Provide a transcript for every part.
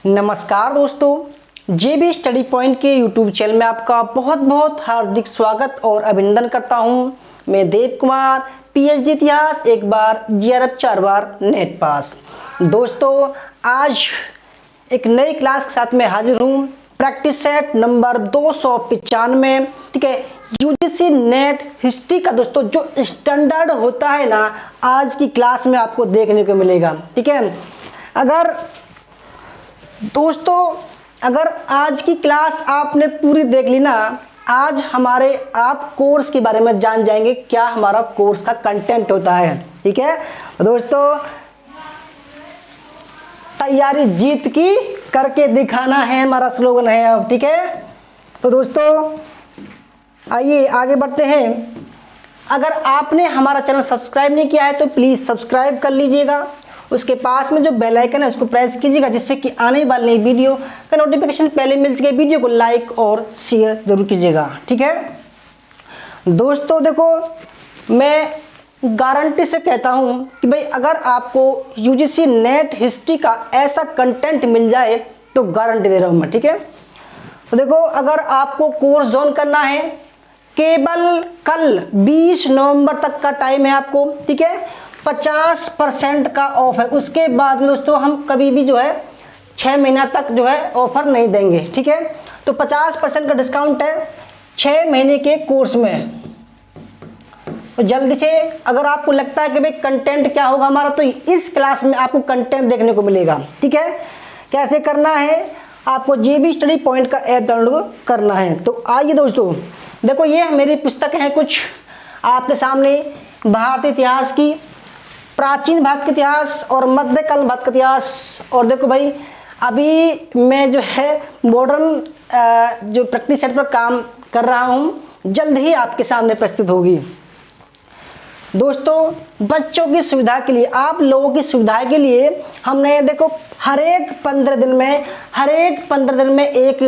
नमस्कार दोस्तों, जेबी study point के यूट्यूब चैनल में आपका बहुत बहुत हार्दिक स्वागत और अभिनंदन करता हूं। मैं देव कुमार, पीएचडी इतिहास, एक बार जीआरएफ 4 बार नेट पास। दोस्तों, आज एक नई क्लास के साथ में हाजिर हूं। प्रैक्टिस सेट नंबर 295, ठीक है। यूजीसी नेट हिस्ट्री का दोस्तों जो स्टैंडर्ड होता है ना, आज की क्लास में आपको देखने को मिलेगा, ठीक है। अगर आज की क्लास आपने पूरी देख ली ना, आज हमारे आप कोर्स के बारे में जान जाएंगे, क्या हमारा कोर्स का कंटेंट होता है, ठीक है। दोस्तों, तैयारी जीत की करके दिखाना है हमारा स्लोगन है अब, ठीक है। तो दोस्तों आइए आगे बढ़ते हैं। अगर आपने हमारा चैनल सब्सक्राइब नहीं किया है तो प्लीज़ सब्सक्राइब कर लीजिएगा। उसके पास में जो बेल आइकन है उसको प्रेस कीजिएगा, जिससे कि आने वाली नई वीडियो का नोटिफिकेशन पहले मिल सके। वीडियो को लाइक और शेयर जरूर कीजिएगा, ठीक है। दोस्तों देखो, मैं गारंटी से कहता हूं कि भाई अगर आपको यूजीसी नेट हिस्ट्री का ऐसा कंटेंट मिल जाए तो गारंटी दे रहा हूं मैं, ठीक है। तो देखो, अगर आपको कोर्स ज्वाइन करना है, केवल कल 20 नवंबर तक का टाइम है आपको, ठीक है। 50% का ऑफ है। उसके बाद में दोस्तों हम कभी भी जो है 6 महीना तक जो है ऑफर नहीं देंगे, ठीक है। तो 50% का डिस्काउंट है 6 महीने के कोर्स में। तो जल्दी से, अगर आपको लगता है कि भाई कंटेंट क्या होगा हमारा, तो इस क्लास में आपको कंटेंट देखने को मिलेगा, ठीक है। कैसे करना है, आपको जेबी स्टडी पॉइंट का ऐप डाउनलोड करना है। तो आइए दोस्तों, देखो ये मेरी पुस्तक है कुछ आपके सामने, भारतीय इतिहास की, प्राचीन भारत का इतिहास और मध्यकालीन भारत का इतिहास। और देखो भाई, अभी मैं जो है मॉडर्न जो प्रैक्टिस सेट पर काम कर रहा हूँ, जल्द ही आपके सामने प्रस्तुत होगी। दोस्तों, बच्चों की सुविधा के लिए, आप लोगों की सुविधा के लिए हमने देखो हर एक 15 दिन में एक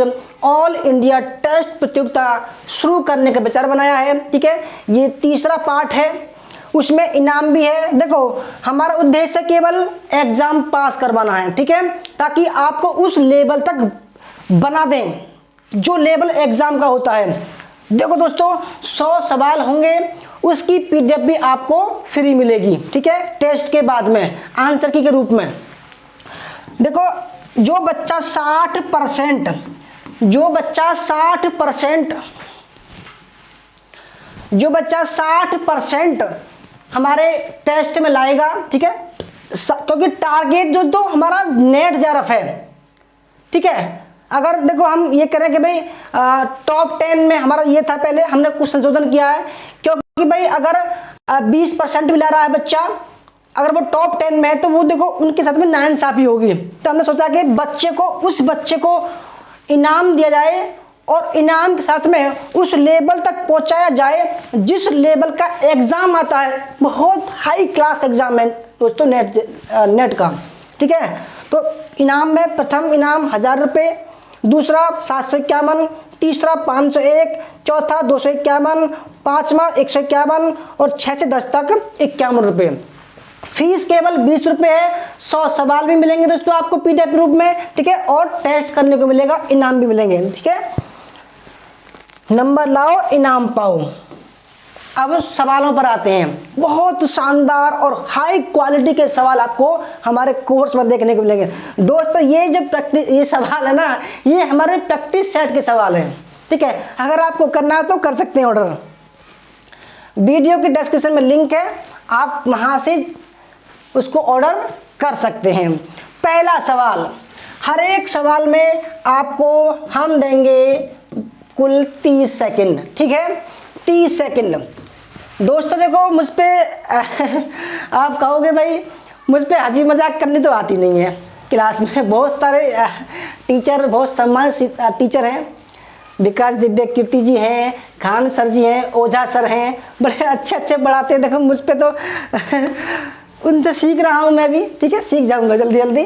ऑल इंडिया टेस्ट प्रतियोगिता शुरू करने का विचार बनाया है, ठीक है। ये तीसरा पार्ट है, उसमें इनाम भी है। देखो, हमारा उद्देश्य केवल एग्जाम पास करवाना है, ठीक है, ताकि आपको उस लेवल तक बना दें जो लेवल एग्जाम का होता है। देखो दोस्तों, 100 सवाल होंगे, उसकी पीडीएफ भी आपको फ्री मिलेगी, ठीक है, टेस्ट के बाद में आंसर की के रूप में। देखो, जो बच्चा 60% हमारे टेस्ट में लाएगा, ठीक है, क्योंकि टारगेट जो तो हमारा नेट जेआरएफ है, ठीक है। अगर देखो हम ये करें कि भाई टॉप 10 में हमारा ये था, पहले हमने कुछ संशोधन किया है, क्योंकि भाई अगर 20% भी ला रहा है बच्चा, अगर वो टॉप 10 में है तो वो देखो उनके साथ में नाइंसाफी होगी। तो हमने सोचा कि उस बच्चे को इनाम दिया जाए और इनाम के साथ में उस लेवल तक पहुंचाया जाए जिस लेवल का एग्जाम आता है, बहुत हाई क्लास एग्जाम है दोस्तों नेट का, ठीक है। तो इनाम में प्रथम इनाम 1000 रुपये, दूसरा 751, तीसरा 501, चौथा 251, पांचवा 151 और 6 से 10 तक 51 रुपये। फीस केवल 20 रुपये है। 100 सवाल भी मिलेंगे दोस्तों आपको पीडीएफ रूप में, ठीक है, और टेस्ट करने को मिलेगा, इनाम भी मिलेंगे, ठीक है। नंबर लाओ, इनाम पाओ। अब सवालों पर आते हैं। बहुत शानदार और हाई क्वालिटी के सवाल आपको हमारे कोर्स में देखने को मिलेंगे। दोस्तों, ये सवाल है ना, ये हमारे प्रैक्टिस सेट के सवाल हैं, ठीक है। अगर आपको करना है तो कर सकते हैं ऑर्डर। वीडियो की डिस्क्रिप्शन में लिंक है, आप वहां से उसको ऑर्डर कर सकते हैं। पहला सवाल, हर एक सवाल में आपको हम देंगे कुल 30 सेकंड, ठीक है, 30 सेकंड। दोस्तों देखो, मुझ पे आप कहोगे भाई मुझ पे हंसी मजाक करनी तो आती नहीं है। क्लास में बहुत सारे टीचर, बहुत सम्मानित टीचर हैं, विकास दिव्य कीर्ति जी हैं, खान सर जी हैं, ओझा सर हैं, बड़े अच्छे पढ़ाते हैं। देखो मुझ पे तो उनसे सीख रहा हूँ मैं भी, ठीक है, सीख जाऊँगा जल्दी।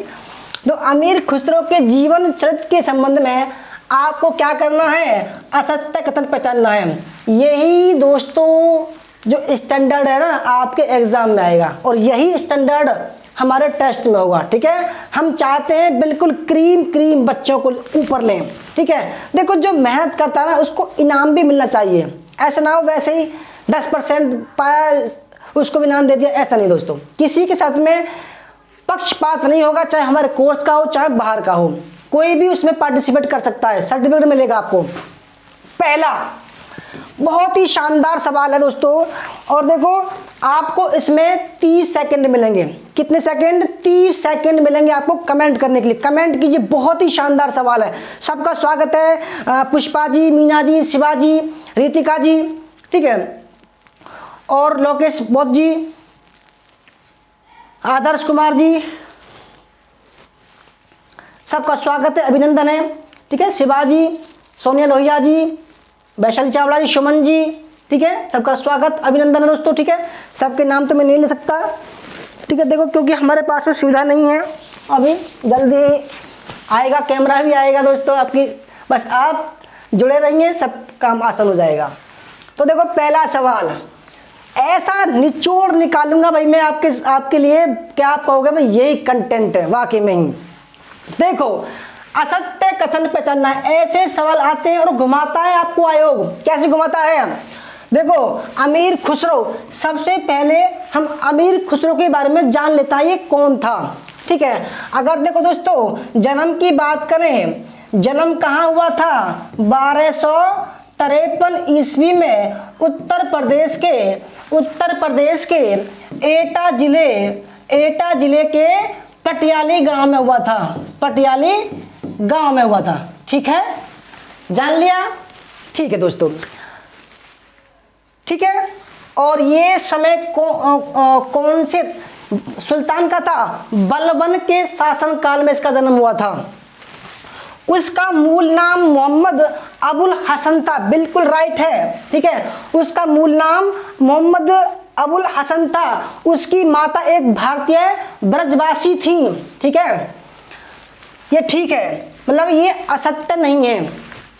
तो अमीर खुसरो के जीवन चरित्र के संबंध में आपको क्या करना है, असत्य कथन पहचानना है। यही दोस्तों जो स्टैंडर्ड है ना आपके एग्जाम में आएगा, और यही स्टैंडर्ड हमारे टेस्ट में होगा। ठीक है, हम चाहते हैं बिल्कुल क्रीम बच्चों को ऊपर लें। ठीक है, देखो जो मेहनत करता है ना उसको इनाम भी मिलना चाहिए, ऐसा ना हो वैसे ही 10% पाया उसको भी इनाम दे दिया, ऐसा नहीं दोस्तों। किसी के साथ में पक्षपात नहीं होगा, चाहे हमारे कोर्स का हो चाहे बाहर का हो, कोई भी उसमें पार्टिसिपेट कर सकता है, सर्टिफिकेट मिलेगा आपको। पहला बहुत ही शानदार सवाल है दोस्तों, और देखो आपको इसमें 30 सेकंड मिलेंगे। कितने सेकंड? 30 सेकंड मिलेंगे आपको कमेंट करने के लिए। कमेंट कीजिए, बहुत ही शानदार सवाल है। सबका स्वागत है, पुष्पा जी, मीना जी, शिवा जी, रितिका जी, ठीक है, और लोकेश बौद्ध जी, आदर्श कुमार जी, सबका स्वागत है, अभिनंदन है। ठीक है, शिवाजी, सोनिया लोहिया जी, वैशाली चावला जी, सुमन जी, ठीक है, सबका स्वागत, अभिनंदन है दोस्तों। ठीक है, सबके नाम तो मैं नहीं ले सकता, ठीक है, देखो क्योंकि हमारे पास में सुविधा नहीं है, अभी जल्दी आएगा, कैमरा भी आएगा दोस्तों आपकी, बस आप जुड़े रहिए, सब काम आसान हो जाएगा। तो देखो पहला सवाल, ऐसा निचोड़ निकालूंगा भाई मैं आपके लिए, क्या आप कहोगे भाई यही कंटेंट है, वाकई में ही। देखो असत्य कथन पे चलना है, ऐसे सवाल आते हैं और घुमाता है आपको आयोग। कैसे घुमाता है? देखो अमीर खुसरो, सबसे पहले हम अमीर खुसरो के बारे में जान लेता है, ये कौन था। ठीक है, अगर देखो दोस्तों जन्म की बात करें, जन्म कहाँ हुआ था? 1253 ईस्वी में उत्तर प्रदेश के एटा जिले के पटियाली गांव में हुआ था, पटियाली गांव में हुआ था। ठीक है, जान लिया? ठीक है दोस्तों, ठीक है, और ये समय कौन से सुल्तान का था? बलबन के शासनकाल में इसका जन्म हुआ था। उसका मूल नाम मोहम्मद अबुल हसन था, बिल्कुल राइट है। ठीक है, उसका मूल नाम मोहम्मद अबुल हसन था। उसकी माता एक भारतीय ब्रजवासी थी। ठीक है, ये ठीक है, मतलब ये असत्य नहीं है।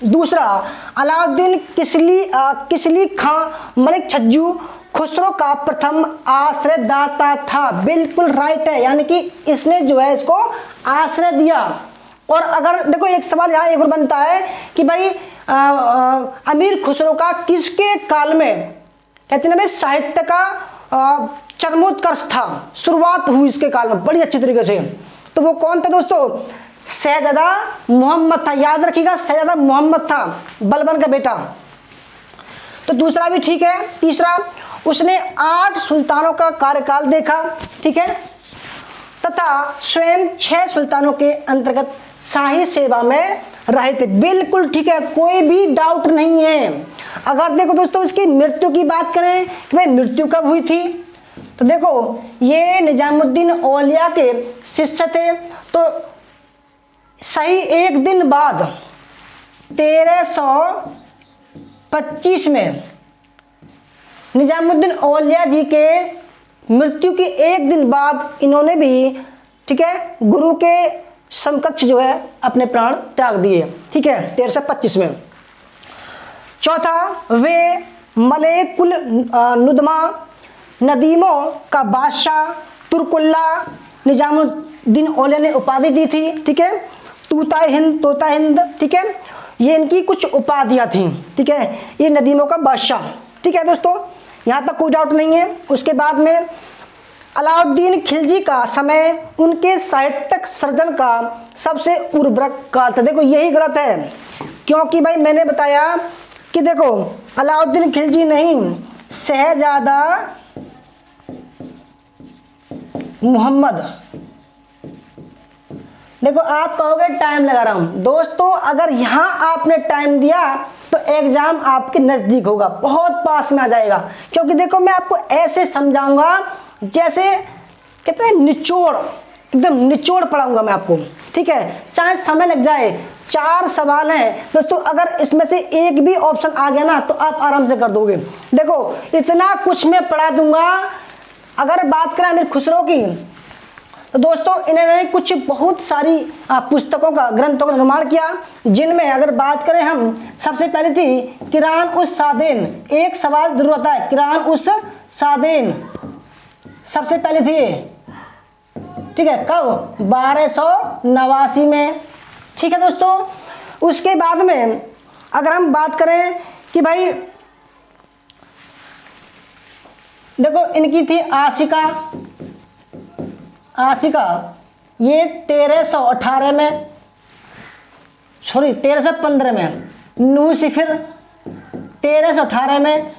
दूसरा, अलाउद्दीन किसली खां मलिक छज्जू खुसरो का प्रथम आश्रयदाता था, बिल्कुल राइट है, यानी कि इसने जो है इसको आश्रय दिया। और अगर देखो एक सवाल यहाँ एक और बनता है कि भाई अमीर खुसरो का किसके काल में, कहते हैं ना भाई साहित्य का चरमोत्कर्ष था, शुरुआत हुई इसके काल में बड़ी अच्छी तरीके से, तो वो कौन था दोस्तों? शहजादा मोहम्मद था, याद रखिएगा, शहजादा मोहम्मद था, बलबन का बेटा। तो दूसरा भी ठीक है। तीसरा, उसने 8 सुल्तानों का कार्यकाल देखा। ठीक है, तथा स्वयं 6 सुल्तानों के अंतर्गत शाही सेवा में रहे थे, बिल्कुल ठीक है, कोई भी डाउट नहीं है। अगर देखो दोस्तों उसकी मृत्यु की बात करें कि भाई मृत्यु कब हुई थी, तो देखो ये निजामुद्दीन औलिया के शिष्य थे, तो सही एक दिन बाद 1325 में निजामुद्दीन औलिया जी के मृत्यु के एक दिन बाद इन्होंने भी, ठीक है, गुरु के समकक्ष जो है अपने प्राण त्याग दिए। ठीक है, 1325 में। चौथा, वे मलेकुल नुदमा नदीमों का बादशाह तुर्कुल्ला निजामुद्दीन औलिया ने उपाधि दी थी। ठीक है, तोता हिंद, ठीक है, ये इनकी कुछ उपाधियां थी। ठीक है, ये नदीमों का बादशाह। ठीक है दोस्तों, यहाँ तक कोई डाउट नहीं है। उसके बाद में अलाउद्दीन खिलजी का समय उनके साहित्यिक सृजन का सबसे उर्वरक काल था। देखो यही गलत है, क्योंकि भाई मैंने बताया कि देखो अलाउद्दीन खिलजी नहीं, शहजादा मोहम्मद। देखो आप कहोगे टाइम लगा रहा हूं, दोस्तों अगर यहां आपने टाइम दिया तो एग्जाम आपके नजदीक होगा, बहुत पास में आ जाएगा, क्योंकि देखो मैं आपको ऐसे समझाऊंगा जैसे कहते हैं निचोड़, एकदम निचोड़ पढ़ाऊंगा मैं आपको। ठीक है, चाहे समय लग जाए। 4 सवाल हैं दोस्तों, अगर इसमें से एक भी ऑप्शन आ गया ना तो आप आराम से कर दोगे। देखो इतना कुछ मैं पढ़ा दूंगा। अगर बात करें अमीर खुसरो की, तो दोस्तों इन्होंने कुछ बहुत सारी पुस्तकों का, ग्रंथों का निर्माण किया, जिनमें अगर बात करें हम, सबसे पहले थी किरान उस सादेन। एक सवाल जरूर आता है, किरान उस सादेन सबसे पहले थी ये, ठीक है, कब? 1289 में, ठीक है दोस्तों। उसके बाद में अगर हम बात करें कि भाई देखो इनकी थी आशिका, आशिका ये 1318 में, सॉरी 1315 में, नूसिफिर 1318 में,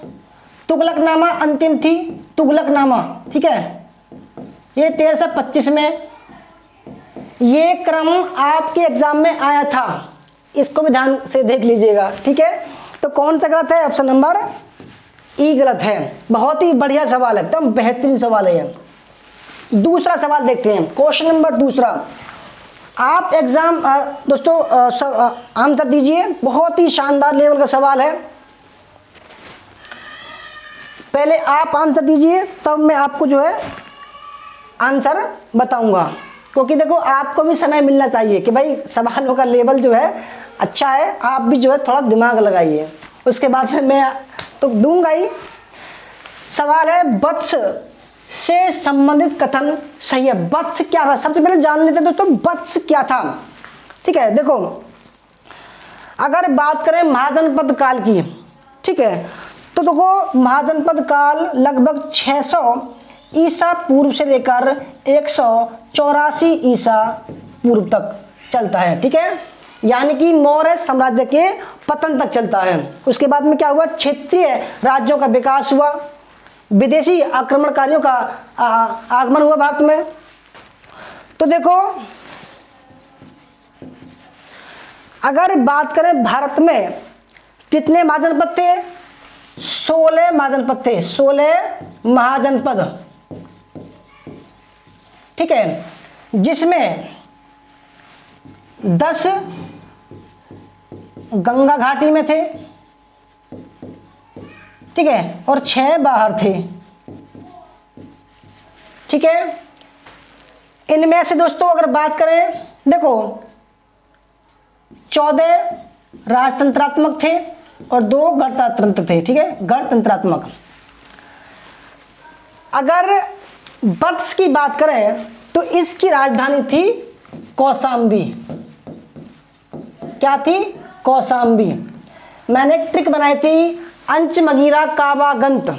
तुगलकनामा अंतिम थी, तुगलकनामा, ठीक है, ये 1325 में। ये क्रम आपके एग्जाम में आया था, इसको भी ध्यान से देख लीजिएगा, ठीक है। तो कौन सा गलत है? ऑप्शन नंबर ई गलत है। बहुत ही बढ़िया सवाल है, एकदम बेहतरीन सवाल है ये। दूसरा सवाल देखते हैं, क्वेश्चन नंबर दूसरा। आप एग्जाम दोस्तों आंसर दीजिए, बहुत ही शानदार लेवल का सवाल है। पहले आप आंसर दीजिए, तब मैं आपको जो है आंसर बताऊंगा, क्योंकि देखो आपको भी समय मिलना चाहिए कि भाई सवालों का लेवल जो है अच्छा है, आप भी जो है थोड़ा दिमाग लगाइए। उसके बाद में मैं तो दूंगा ही। सवाल है, वत्स से संबंधित कथन सही है। वत्स क्या था? सबसे पहले जान लेते हैं दोस्तों वत्स क्या था, ठीक है। देखो अगर बात करें महाजनपद काल की, ठीक है, तो देखो महाजनपद काल लगभग 600 ईसा पूर्व से लेकर 184 ईसा पूर्व तक चलता है, ठीक है, यानी कि मौर्य साम्राज्य के पतन तक चलता है। उसके बाद में क्या हुआ? क्षेत्रीय राज्यों का विकास हुआ, विदेशी आक्रमणकारियों का आगमन हुआ भारत में। तो देखो अगर बात करें भारत में कितने महाजनपद थे? 16 महाजनपद थे, 16 महाजनपद, ठीक है, जिसमें 10 गंगा घाटी में थे, ठीक है, और 6 बाहर थे, ठीक है। इनमें से दोस्तों अगर बात करें, देखो 14 राजतंत्रात्मक थे और 2 गणतंत्र थे, ठीक है, गणतंत्रात्मक। अगर वत्स की बात करें तो इसकी राजधानी थी कौशाम्बी। क्या थी? कौशाम्बी। मैंने एक ट्रिक बनाई थी, अंचमगीरा काबागंत,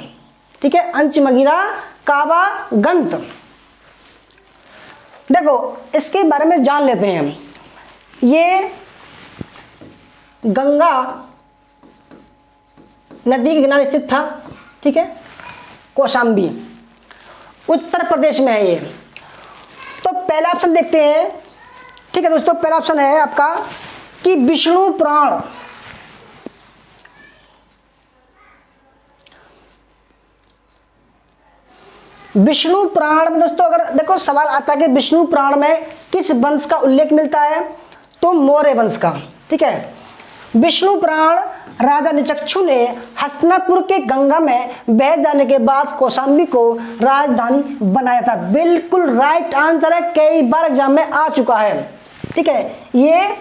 ठीक है, अंचमगीरा काबागंत। देखो इसके बारे में जान लेते हैं। ये गंगा नदी के किनारे स्थित था, ठीक है, कौशाम्बी उत्तर प्रदेश में है ये। तो पहला ऑप्शन देखते हैं, ठीक है दोस्तों। पहला ऑप्शन है आपका कि विष्णु पुराण, विष्णु पुराण में दोस्तों अगर देखो सवाल आता है कि विष्णु पुराण में किस वंश का उल्लेख मिलता है, तो मौर्य वंश का, ठीक है। विष्णु पुराण राजा निचक्षु ने हस्तिनापुर के गंगा में बह जाने के बाद कौशाम्बी को राजधानी बनाया था। बिल्कुल राइट आंसर है, कई बार एग्जाम में आ चुका है, ठीक है। ये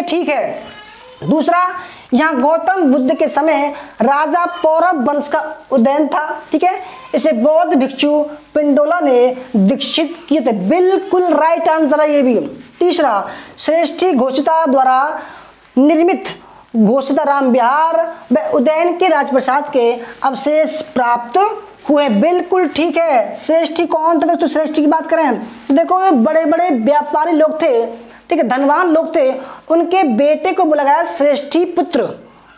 ठीक है। दूसरा, यहाँ गौतम बुद्ध के समय राजा पौरव वंश का उदयन था, ठीक है, इसे बौद्ध भिक्षु पिंडोला ने दीक्षित किए थे। बिल्कुल राइट आंसर है ये भी। तीसरा, श्रेष्ठी घोषिता द्वारा निर्मित घोषिता राम विहार व उदयन के राजप्रसाद के अवशेष प्राप्त हुए। बिल्कुल ठीक है। श्रेष्ठी कौन थे दोस्तों? श्रेष्ठी की बात करें तो देखो बड़े बड़े व्यापारी लोग थे, ठीक है, धनवान लोग थे, उनके बेटे को बुलाया श्रेष्ठी पुत्र,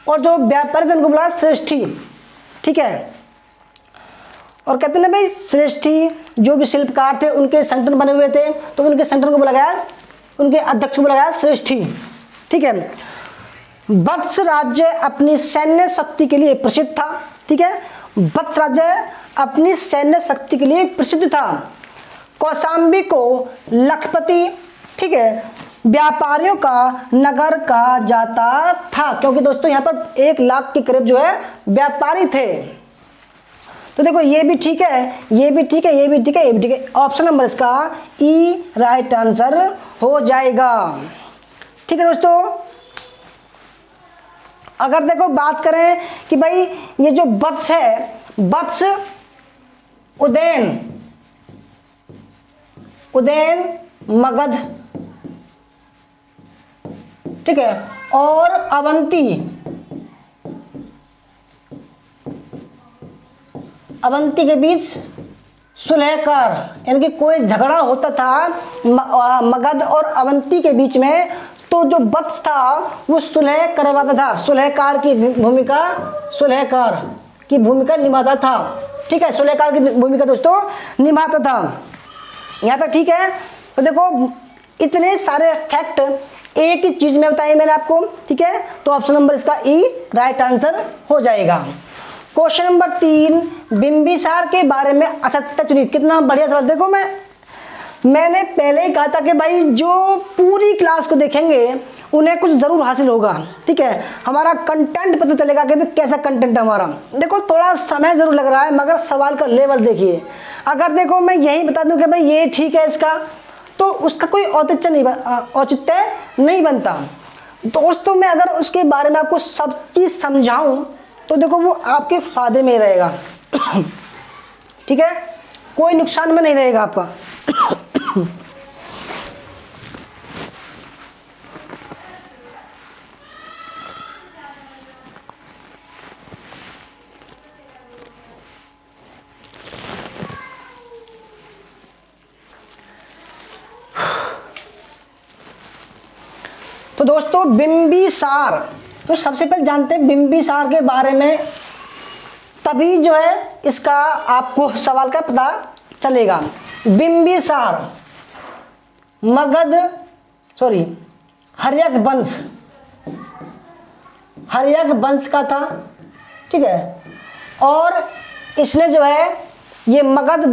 और जो व्यापारी थे उनको बुलाया श्रेष्ठी, ठीक है। और कहते हैं भाई श्रेष्ठी जो भी शिल्पकार थे उनके संगठन बने हुए थे, तो उनके संगठन को बुलाया, उनके अध्यक्ष को बुलाया श्रेष्ठी, ठीक है। वत्स राज्य अपनी सैन्य शक्ति के लिए प्रसिद्ध था, ठीक है, वत्स राज्य अपनी सैन्य शक्ति के लिए प्रसिद्ध था। कौशाम्बी को लखपति, ठीक है, व्यापारियों का नगर कहा जाता था, क्योंकि दोस्तों यहाँ पर 1 लाख के करीब जो है व्यापारी थे। तो देखो ये भी ठीक है, ये भी ठीक है, ये भी ठीक है, ये भी ठीक है। ऑप्शन नंबर इसका ई राइट आंसर हो जाएगा। ठीक है दोस्तों, अगर देखो बात करें कि भाई ये जो वत्स है, वत्स उदयन मगध, ठीक है, और अवंती के बीच सुलहकार, यानी कि कोई झगड़ा होता था मगध और अवंती के बीच में, तो जो वत्स था वो सुलह करवाता था, सुलहकार की भूमिका निभाता था। ठीक है, सुलहकार की भूमिका दोस्तों निभाता था। यहाँ तक ठीक है। तो देखो इतने सारे फैक्ट एक ही चीज में बताए मैंने आपको। ठीक है, तो ऑप्शन नंबर इसका ई राइट आंसर हो जाएगा। क्वेश्चन नंबर 3, बिंबिसार के बारे में असत्य चुनिए। कितना बढ़िया सवाल। देखो मैंने पहले ही कहा था कि भाई जो पूरी क्लास को देखेंगे उन्हें कुछ जरूर हासिल होगा। ठीक है, हमारा कंटेंट पता चलेगा कि भाई कैसा कंटेंट है हमारा। देखो थोड़ा समय जरूर लग रहा है, मगर सवाल का लेवल देखिए। अगर देखो मैं यही बता दूं कि भाई ये ठीक है इसका, तो उसका कोई औचित्य नहीं बनता। दोस्तों मैं अगर उसके बारे में आपको सब चीज समझाऊं तो देखो वो आपके फायदे में रहेगा। ठीक है, कोई नुकसान में नहीं रहेगा आपका। तो दोस्तों बिंबिसार, तो सबसे पहले जानते हैं बिंबिसार के बारे में, तभी जो है इसका आपको सवाल का पता चलेगा। बिंबिसार हर्यक वंश का था। ठीक है, और इसने जो है ये मगध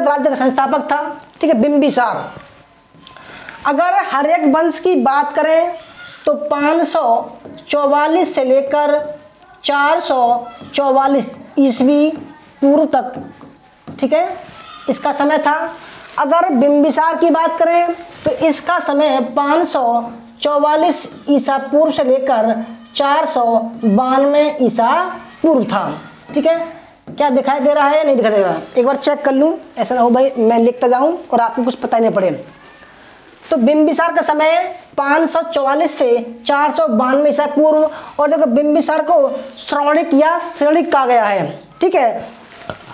राज्य का संस्थापक था। ठीक है, बिंबिसार। अगर हर्यक वंश की बात करें तो 544 से लेकर 444 ईस्वी पूर्व तक, ठीक है, इसका समय था। अगर बिंबिसार की बात करें तो इसका समय 544 ईसा पूर्व से लेकर 492 ईसा पूर्व था। ठीक है, क्या दिखाई दे रहा है या नहीं दिखाई दे रहा है? एक बार चेक कर लूं, ऐसा ना हो भाई मैं लिखता जाऊं और आपको कुछ पता ही नहीं पड़े। तो बिंबिसार का समय 544 से 492 ईसा पूर्व, और देखो बिंबिसार को श्रवणिक कहा गया है। ठीक है,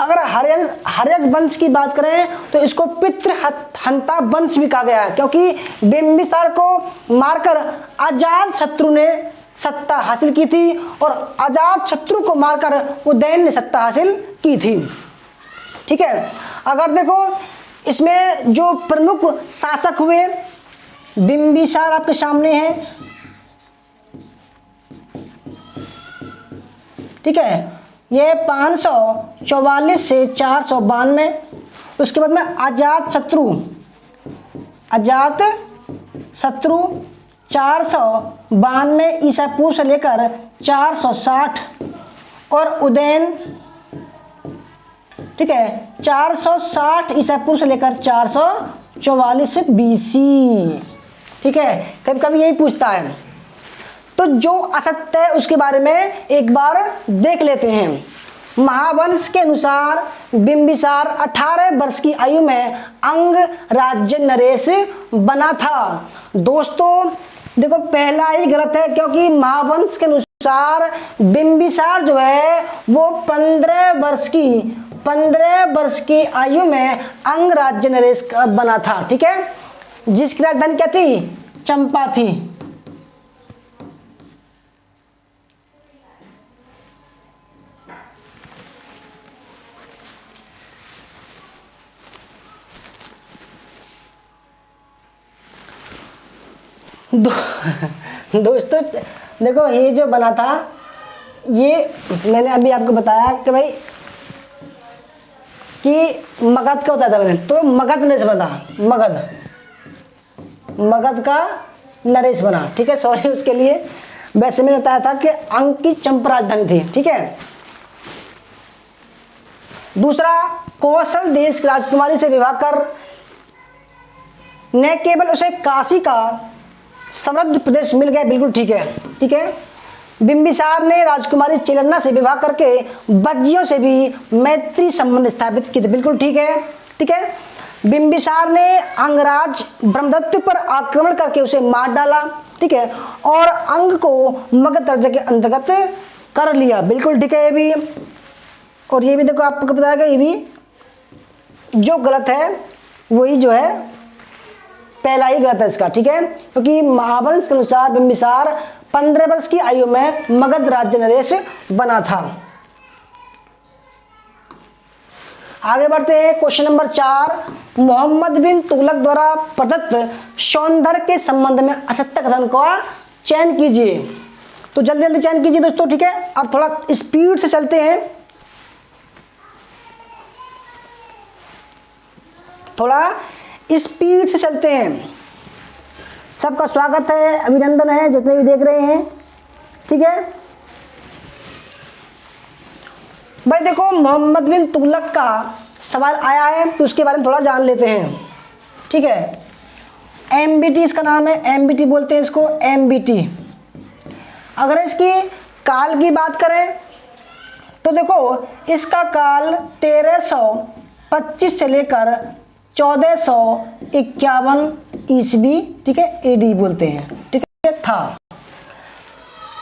अगर हर्यक वंश की बात करें तो इसको पितृहंता वंश भी कहा गया है, क्योंकि बिंबिसार को मारकर अजात शत्रु ने सत्ता हासिल की थी, और अजात शत्रु को मारकर उदयन ने सत्ता हासिल की थी। ठीक है, अगर देखो इसमें जो प्रमुख शासक हुए, बिंबिसार आपके सामने है। ठीक है, ये 544 से 492, उसके बाद में अजात शत्रु 492 ईसा पूर्व से लेकर 460, और उदयन, ठीक है, 460 ईसा पूर्व से लेकर 444 बीसी। ठीक है, कभी कभी यही पूछता है। तो जो असत्य है उसके बारे में एक बार देख लेते हैं। महावंश के अनुसार बिंबिसार 18 वर्ष की आयु में अंग राज्य नरेश बना था। दोस्तों देखो पहला ही गलत है, क्योंकि महावंश के अनुसार बिंबिसार जो है वो 15 वर्ष की आयु में अंग राज्य नरेश बना था। ठीक है, जिसकी राजधानी क्या थी? चंपा थी। दोस्तों देखो ये जो बना था, ये मैंने अभी आपको बताया कि भाई कि मगध का होता था मैंने, तो मगध ने बना, मगध का नरेश बना। ठीक है, सॉरी उसके लिए, वैसे मैंने बताया था कि अंग की चंपा राजधानी थी। ठीक है, दूसरा, कौशल देश की राजकुमारी से विवाह कर न केवल उसे काशी का समृद्ध प्रदेश मिल गया, बिल्कुल ठीक है। ठीक है, बिंबिसार ने राजकुमारी चिलन्ना से विवाह करके वज्जियों से भी मैत्री संबंध स्थापित किए थे, बिल्कुल ठीक है। ठीक है, बिंबिसार ने अंगराज ब्रह्मदत्त पर आक्रमण करके उसे मार डाला। ठीक है, और अंग को मगध राज्य के अंतर्गत कर लिया, बिल्कुल ठीक है ये भी। और ये भी देखो आपको बताया गया, ये भी जो गलत है वही जो है पहला ही गलत है इसका। ठीक है, क्योंकि महावंश के अनुसार बिंबिसार 15 वर्ष की आयु में मगध राज्य नरेश बना था। आगे बढ़ते हैं, क्वेश्चन नंबर 4, मोहम्मद बिन तुगलक द्वारा प्रदत्त सौंदर्य के संबंध में असत्य कथन का चयन कीजिए। तो जल्दी जल्दी चयन कीजिए दोस्तों। ठीक है, अब थोड़ा स्पीड से चलते हैं, थोड़ा स्पीड से चलते हैं। सबका स्वागत है, अभिनंदन है जितने भी देख रहे हैं। ठीक है भाई, देखो मोहम्मद बिन तुगलक का सवाल आया है तो उसके बारे में थोड़ा जान लेते हैं। ठीक है, एमबीटी इसका नाम है, एमबीटी बोलते हैं इसको, एमबीटी। अगर इसकी काल की बात करें तो देखो इसका काल 1325 से लेकर 1451 ईस्वी, ठीक है, एडी बोलते हैं। ठीक है, था।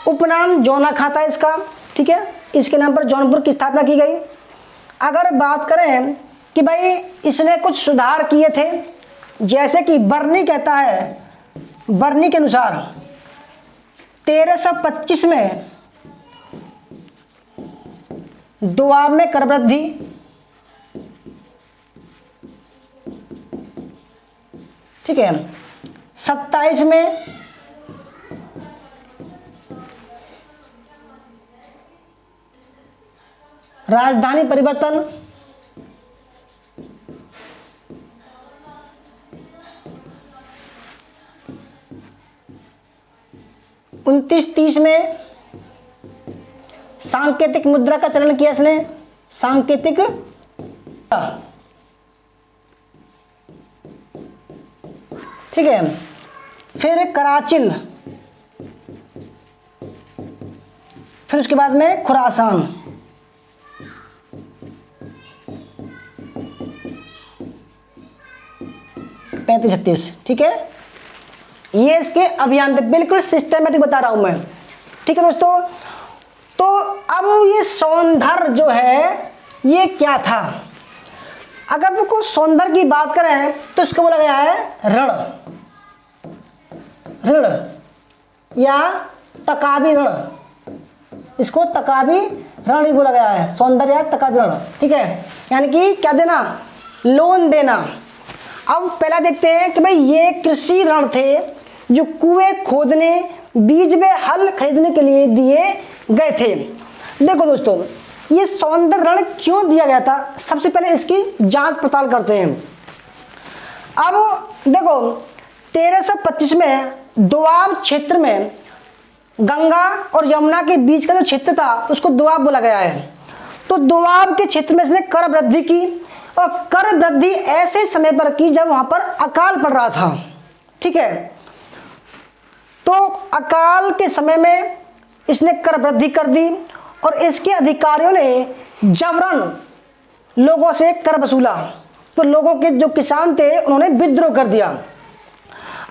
उपनाम जौनाखा था इसका। ठीक है, इसके नाम पर जौनपुर की स्थापना की गई। अगर बात करें कि भाई इसने कुछ सुधार किए थे, जैसे कि बर्नी कहता है, बर्नी के अनुसार 1325 में दोआब में कर वृद्धि, ठीक है, 27 में राजधानी परिवर्तन, 29-30 में सांकेतिक मुद्रा का चलन किया इसने, सांकेतिक, ठीक है। फिर कराचिल, फिर उसके बाद में खुरासान, पैंतीस 36, ठीक है। ये इसके अभियान थे, बिल्कुल सिस्टमेटिक बता रहा हूं मैं। ठीक है दोस्तों, तो अब ये सौंदर्य जो है ये क्या था? अगर देखो सौंदर्य की बात करें तो इसको बोला गया है रण, ऋण या तकावी ऋण, इसको तकावी ऋण ही बोला गया है, सौंदर्य या तकावी ऋण। ठीक है, यानी कि क्या देना, लोन देना। अब पहला देखते हैं कि भाई ये कृषि ऋण थे जो कुएं खोदने, बीज में हल खरीदने के लिए दिए गए थे। देखो दोस्तों, ये सौंदर्य ऋण क्यों दिया गया था, सबसे पहले इसकी जांच पड़ताल करते हैं। अब देखो 1325 में दोआब क्षेत्र में गंगा और यमुना के बीच का जो क्षेत्र था उसको दोआब बोला गया है। तो दोआब के क्षेत्र में इसने कर वृद्धि की, और कर वृद्धि ऐसे समय पर की जब वहां पर अकाल पड़ रहा था। ठीक है, तो अकाल के समय में इसने कर वृद्धि कर दी, और इसके अधिकारियों ने जबरन लोगों से कर वसूला। तो लोगों के जो किसान थे उन्होंने विद्रोह कर दिया।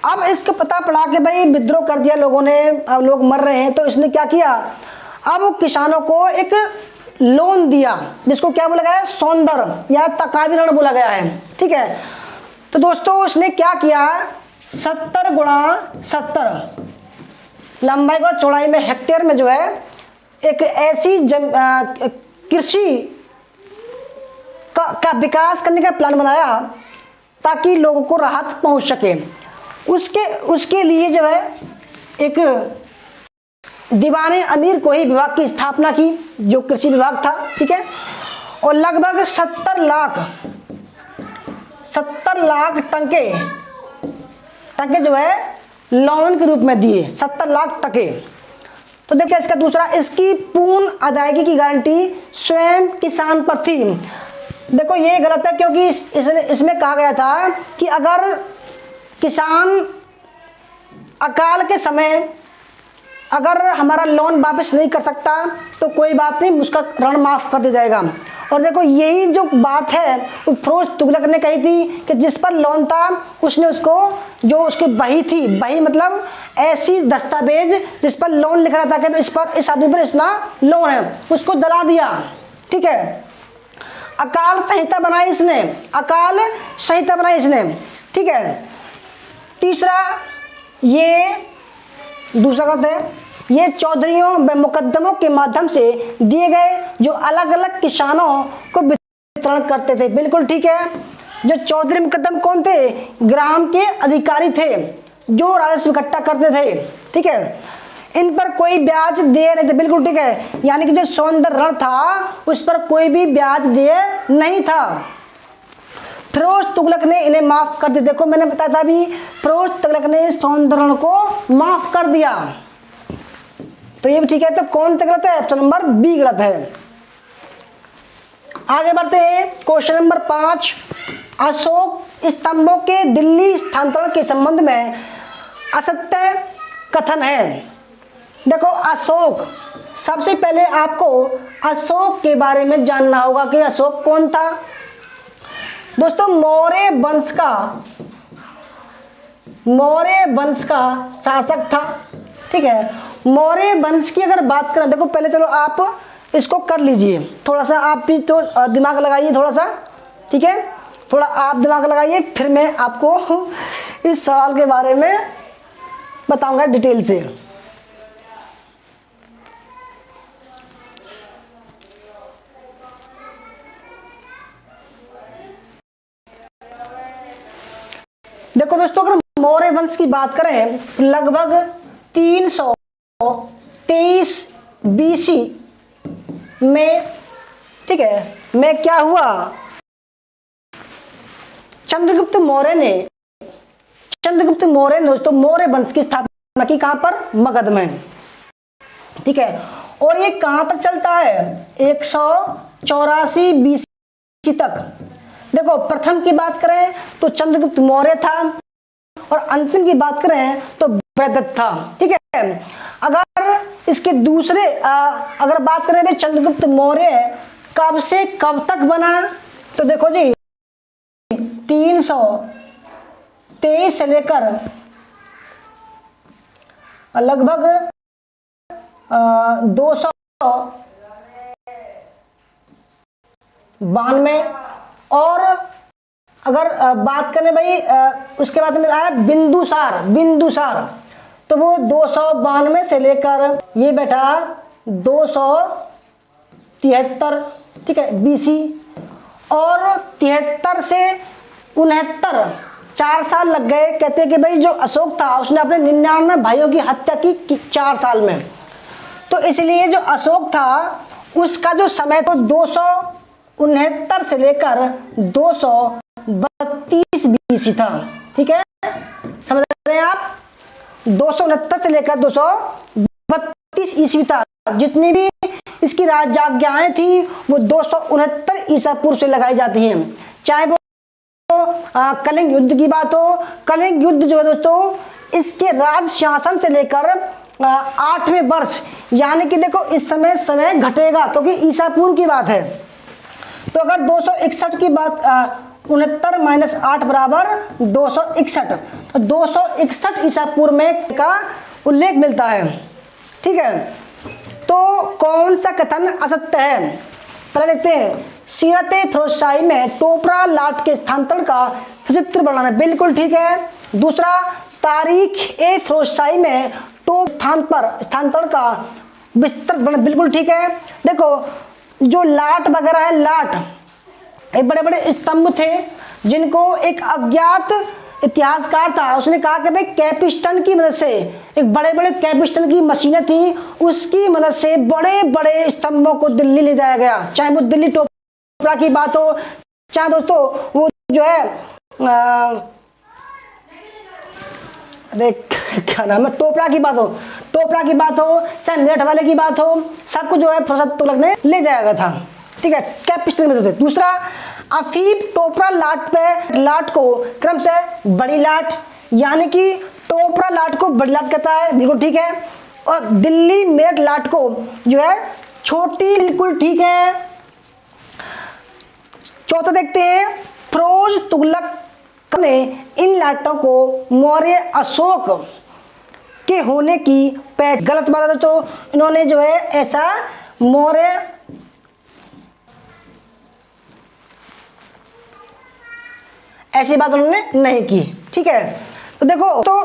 अब इसको पता पड़ा कि भाई विद्रोह कर दिया लोगों ने, अब लोग मर रहे हैं, तो इसने क्या किया, अब किसानों को एक लोन दिया जिसको क्या बोला गया है, सौंदर्य या तकावी ऋण बोला गया है। ठीक है, तो दोस्तों उसने क्या किया, 70 × 70 लंबाई और चौड़ाई में हेक्टेयर में जो है एक ऐसी कृषि का विकास करने का प्लान बनाया ताकि लोगों को राहत पहुंच सके। उसके लिए जो है एक दीवाने अमीर को ही विभाग की स्थापना की, जो कृषि विभाग था। ठीक है, और लगभग 70 लाख टन के टके जो है लोन के रूप में दिए, 70 लाख टके। तो देखिए इसका दूसरा, इसकी पूर्ण अदायगी की गारंटी स्वयं किसान पर थी। देखो ये गलत है, क्योंकि इसमें कहा गया था कि अगर किसान अकाल के समय अगर हमारा लोन वापस नहीं कर सकता तो कोई बात नहीं, उसका ऋण माफ कर दिया जाएगा। और देखो यही जो बात है वो फिरोज तुगलक ने कही थी कि जिस पर लोन था उसने उसको, जो उसकी बही थी, बही मतलब ऐसी दस्तावेज जिस पर लोन लिख रहा था कि इस पर, इस आदमी पर इतना लोन है, उसको जला दिया। ठीक है, अकाल संहिता बनाई इसने, अकाल संहिता बनाई इसने। ठीक है, तीसरा, ये दूसरा बात है, ये चौधरियों व मुकदमों के माध्यम से दिए गए जो अलग अलग किसानों को वितरण करते थे। बिल्कुल ठीक है, जो चौधरी मुकदम कौन थे? ग्राम के अधिकारी थे जो राजस्व इकट्ठा करते थे। ठीक है, इन पर कोई ब्याज देय नहीं थे। बिल्कुल ठीक है, यानी कि जो सौंदर्य ऋण था उस पर कोई भी ब्याज देय नहीं था। फिरोज तुगलक ने इन्हें माफ कर दिया। देखो मैंने बताया था अभी, फिरोज तुगलक ने सौंदर्य ऋण को माफ कर दिया, तो ये भी ठीक है। तो कौन सा गलत है? ऑप्शन नंबर बी गलत है। आगे बढ़ते हैं, क्वेश्चन नंबर 5, अशोक स्तंभों के दिल्ली स्थानांतरण के संबंध में असत्य कथन है। देखो अशोक, सबसे पहले आपको अशोक के बारे में जानना होगा कि अशोक कौन था। दोस्तों मौर्य वंश का शासक था। ठीक है, मौर्य वंश की अगर बात करें, देखो पहले चलो आप इसको कर लीजिए, थोड़ा सा आप भी तो दिमाग लगाइए थोड़ा सा। ठीक है, थोड़ा आप दिमाग लगाइए, फिर मैं आपको इस सवाल के बारे में बताऊंगा डिटेल से। देखो दोस्तों, अगर मौर्य वंश की बात करें तो लगभग 323 बीसी में, ठीक है, में क्या हुआ, चंद्रगुप्त मौर्य ने दोस्तों मौर्य वंश की स्थापना की। कहां पर? मगध में। ठीक है, और ये कहां तक चलता है? 184 बीसी तक। देखो प्रथम की बात करें तो चंद्रगुप्त मौर्य था, और अंतिम की बात करें तो वैदत्त था। ठीक है, अगर इसके दूसरे अगर बात करें भाई चंद्रगुप्त मौर्य कब से कब तक बना, तो देखो जी 323 से लेकर लगभग 292, और अगर बात करें भाई उसके बाद में आया बिंदुसार, तो वो 292 से लेकर ये बैठा 273, ठीक है, बीसी, और 73 से 69 4 साल लग गए। कहते हैं कि भाई जो अशोक था उसने अपने 99 भाइयों की हत्या की 4 साल में, तो इसलिए जो अशोक था उसका जो समय तो 269 से लेकर 232 बीसी था। ठीक है, समझ रहे हैं आप? 269 से लेकर 232 ईस्वी था। जितनी भी इसकी राजआज्ञाएं थी वो 269 ईसा पूर्व से लगाई जाती हैं। चाहे वो कलिंग युद्ध की बात हो, कलिंग युद्ध जो है दोस्तों इसके राज शासन से लेकर 8वें वर्ष, यानी कि देखो इस समय घटेगा क्योंकि ईसा पूर्व की बात है। तो अगर 261 की बात 69 माइनस 8 बराबर 261, तो 261 ईसा पूर्व में का उल्लेख मिलता है। ठीक है, तो कौन सा कथन असत्य है? पहले देखते हैं, सीरत फिरोजशाही में टोपरा लाट के स्थानांतरण का सचित्र बनाना, बिल्कुल ठीक है। दूसरा, तारीख ए फिरोजशाही में टोप स्थान पर स्थानांतरण का विस्तृत वर्णन, बिल्कुल ठीक है। देखो जो लाट वगैरह है, लाट एक बड़े बड़े स्तंभ थे जिनको एक अज्ञात इतिहासकार था, उसने कहा कि भाई कैपिस्टन की मदद से, एक बड़े बड़े कैपिस्टन की मशीनें थी, उसकी मदद से बड़े बड़े स्तंभों को दिल्ली ले जाया गया। चाहे वो दिल्ली टोपरा की बात हो, चाहे दोस्तों वो जो है अरे क्या नाम है, टोपरा की बात हो, टोपरा की बात हो, चाहे मेरठ वाले की बात हो, सबको जो है फुर्सत तुगलक ने ले जाया था। ठीक है, कैपिस्टल में थे। दूसरा, अफीफ टोपरा लाट पे लाट को क्रम से बड़ी लाट, यानी कि टोपरा लाट को बड़ी लाट कहता है, बिल्कुल ठीक है। और दिल्ली मेरठ लाट को जो है छोटी, बिल्कुल ठीक है। चौथा देखते हैं, फिरोज तुगलक ने इन लाटों को मौर्य अशोक के होने की गलत बात है। तो इन्होंने जो है ऐसा मौर्य ऐसी बात उन्होंने नहीं की। ठीक है, तो देखो, तो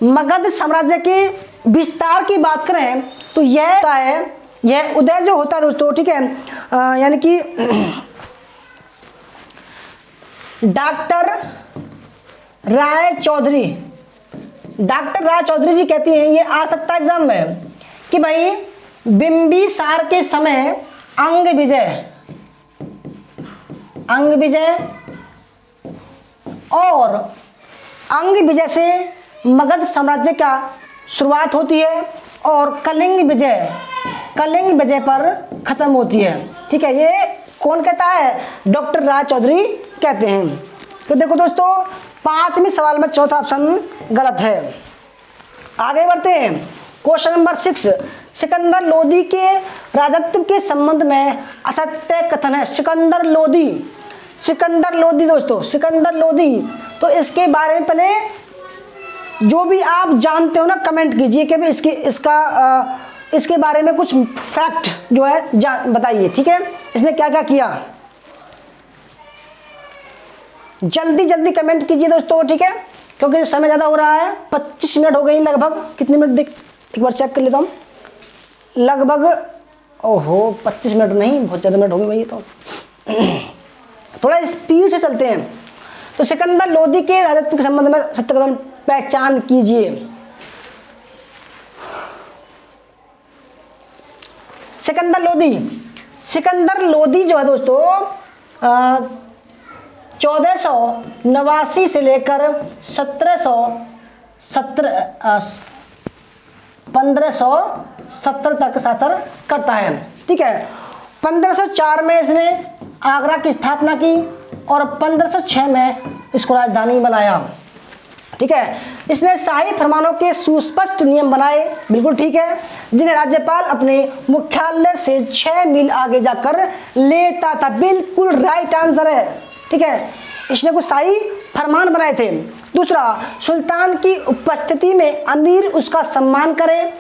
मगध साम्राज्य के विस्तार की बात करें तो यह उदय जो होता है दोस्तों, ठीक है, यानी कि डॉक्टर राय चौधरी जी कहती हैं, ये आ सकता है एग्जाम में कि भाई बिंबिसार के समय अंग विजय और अंग विजय से मगध साम्राज्य का शुरुआत होती है और कलिंग विजय पर खत्म होती है। ठीक है, ये कौन कहता है? डॉक्टर राय चौधरी कहते हैं। तो देखो दोस्तों, 5वें सवाल में चौथा ऑप्शन गलत है। आगे बढ़ते हैं, क्वेश्चन नंबर 6, सिकंदर लोदी के राजत्व के संबंध में असत्य कथन है। सिकंदर लोदी दोस्तों, सिकंदर लोदी, तो इसके बारे में पहले जो भी आप जानते हो ना कमेंट कीजिए कि इसके बारे में कुछ फैक्ट जो है बताइए। ठीक है, इसने क्या क्या किया, जल्दी कमेंट कीजिए दोस्तों। ठीक है, क्योंकि समय ज़्यादा हो रहा है, 25 मिनट हो गई लगभग। कितने मिनट देख एक बार चेक कर लेता हूँ, लगभग 25 मिनट नहीं, बहुत ज़्यादा मिनट हो गई भाई। तो थोड़ा स्पीड से चलते हैं। तो सिकंदर लोदी के राजत्व के संबंध में सत्य कथन पहचान कीजिए। सिकंदर लोदी जो है दोस्तों 1489 से लेकर 1570 तक शासन करता है। ठीक है, 1504 में इसने आगरा की स्थापना की और 1506 में इसको राजधानी बनाया। ठीक है, इसने शाही फरमानों के सुस्पष्ट नियम बनाए, बिल्कुल ठीक है, जिन्हें राज्यपाल अपने मुख्यालय से 6 मील आगे जाकर लेता था। बिल्कुल राइट आंसर है। ठीक है, इसने कुछ शाही फरमान बनाए थे। दूसरा, सुल्तान की उपस्थिति में अमीर उसका सम्मान करे।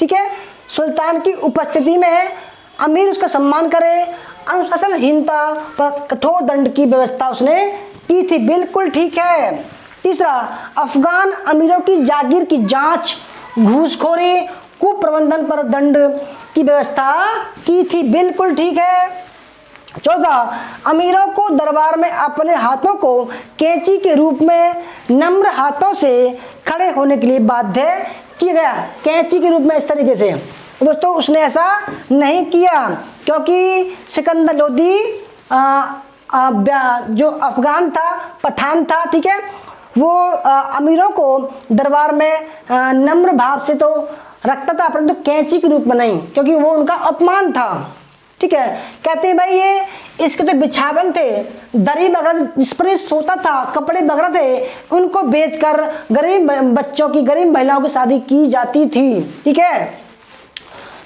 ठीक है, सुल्तान की उपस्थिति में अमीर उसका सम्मान करे। अनुशासनहीनता पर कठोर दंड की व्यवस्था उसने की थी, बिल्कुल ठीक है। तीसरा, अफगान अमीरों की जागीर की जांच, घूसखोरी, कुप्रबंधन पर दंड की व्यवस्था की थी, बिल्कुल ठीक है। चौथा, अमीरों को दरबार में अपने हाथों को कैंची के रूप में नम्र हाथों से खड़े होने के लिए बाध्य किया गया। कैंची के रूप में इस तरीके से दोस्तों उसने ऐसा नहीं किया, क्योंकि सिकंदर लोदी जो अफगान था, पठान था, ठीक है, वो अमीरों को दरबार में नम्र भाव से तो रखता था, परंतु कैंची के रूप में नहीं, क्योंकि वो उनका अपमान था। ठीक है, कहते हैं भाई ये इसके तो बिछावन थे, दरी वगैरह जिस पर ये सोता था, कपड़े वगैरह थे, उनको बेचकर गरीब बच्चों की, गरीब महिलाओं की शादी की जाती थी। ठीक है,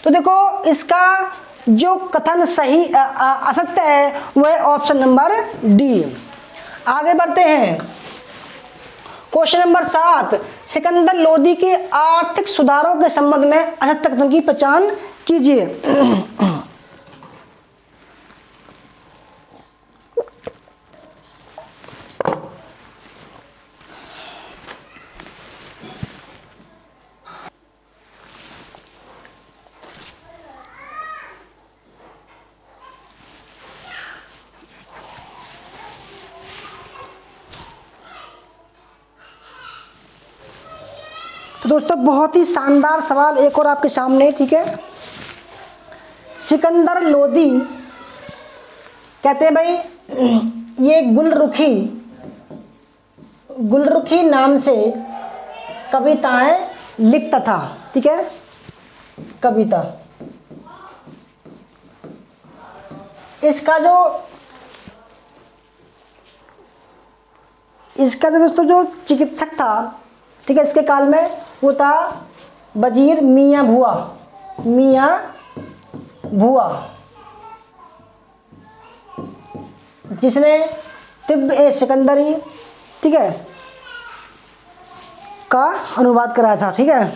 तो देखो इसका जो कथन सही असत्य है वह ऑप्शन नंबर डी। आगे बढ़ते हैं, क्वेश्चन नंबर 7, सिकंदर लोदी के आर्थिक सुधारों के संबंध में असत्य कथन की पहचान कीजिए। तो दोस्तों बहुत ही शानदार सवाल एक और आपके सामने। ठीक है, सिकंदर लोदी कहते हैं भाई ये गुलरुखी गुलरुखी नाम से कविताएं लिखता था। ठीक है, कविता। इसका जो दोस्तों जो चिकित्सक था, ठीक है, इसके काल में वो था वजीर मियाँ भुआ, जिसने तिब्ब ए सिकंदरी, ठीक है, का अनुवाद कराया था। ठीक है,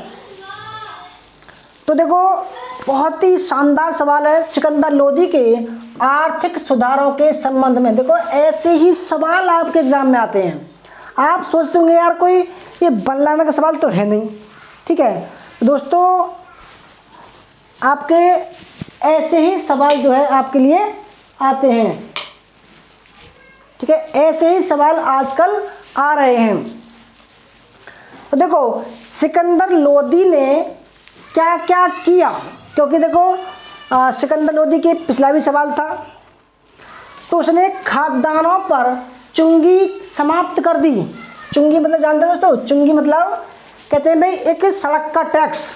तो देखो बहुत ही शानदार सवाल है सिकंदर लोदी के आर्थिक सुधारों के संबंध में। देखो ऐसे ही सवाल आपके एग्जाम में आते हैं। आप सोचते होंगे यार कोई ये बनलाना का सवाल तो है नहीं। ठीक है, तो दोस्तों आपके ऐसे ही सवाल जो है आपके लिए आते हैं। ठीक है, ऐसे ही सवाल आजकल आ रहे हैं। तो देखो सिकंदर लोदी ने क्या क्या किया, क्योंकि देखो सिकंदर लोदी के पिछला भी सवाल था। तो उसने खाद्यान्नों पर चुंगी समाप्त कर दी। चुंगी मतलब जानते हो दोस्तों, चुंगी मतलब कहते हैं भाई एक सड़क का टैक्स।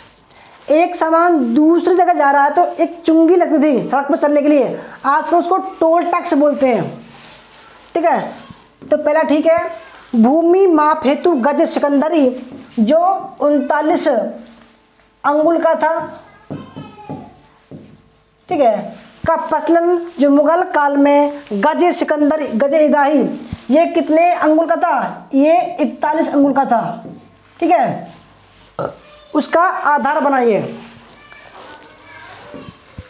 एक सामान दूसरी जगह जा रहा है तो एक चुंगी लगती थी सड़क पर चलने के लिए, आजकल उसको टोल टैक्स बोलते हैं। ठीक है, तो पहला ठीक है, भूमि माप हेतु गज सिकंदरी जो 39 अंगुल का था, ठीक है, का प्रचलन जो मुगल काल में गज सिकंदरी गज इदाही ये कितने अंगुल का था, ये 41 अंगुल का था। ठीक है, उसका आधार बनाइए,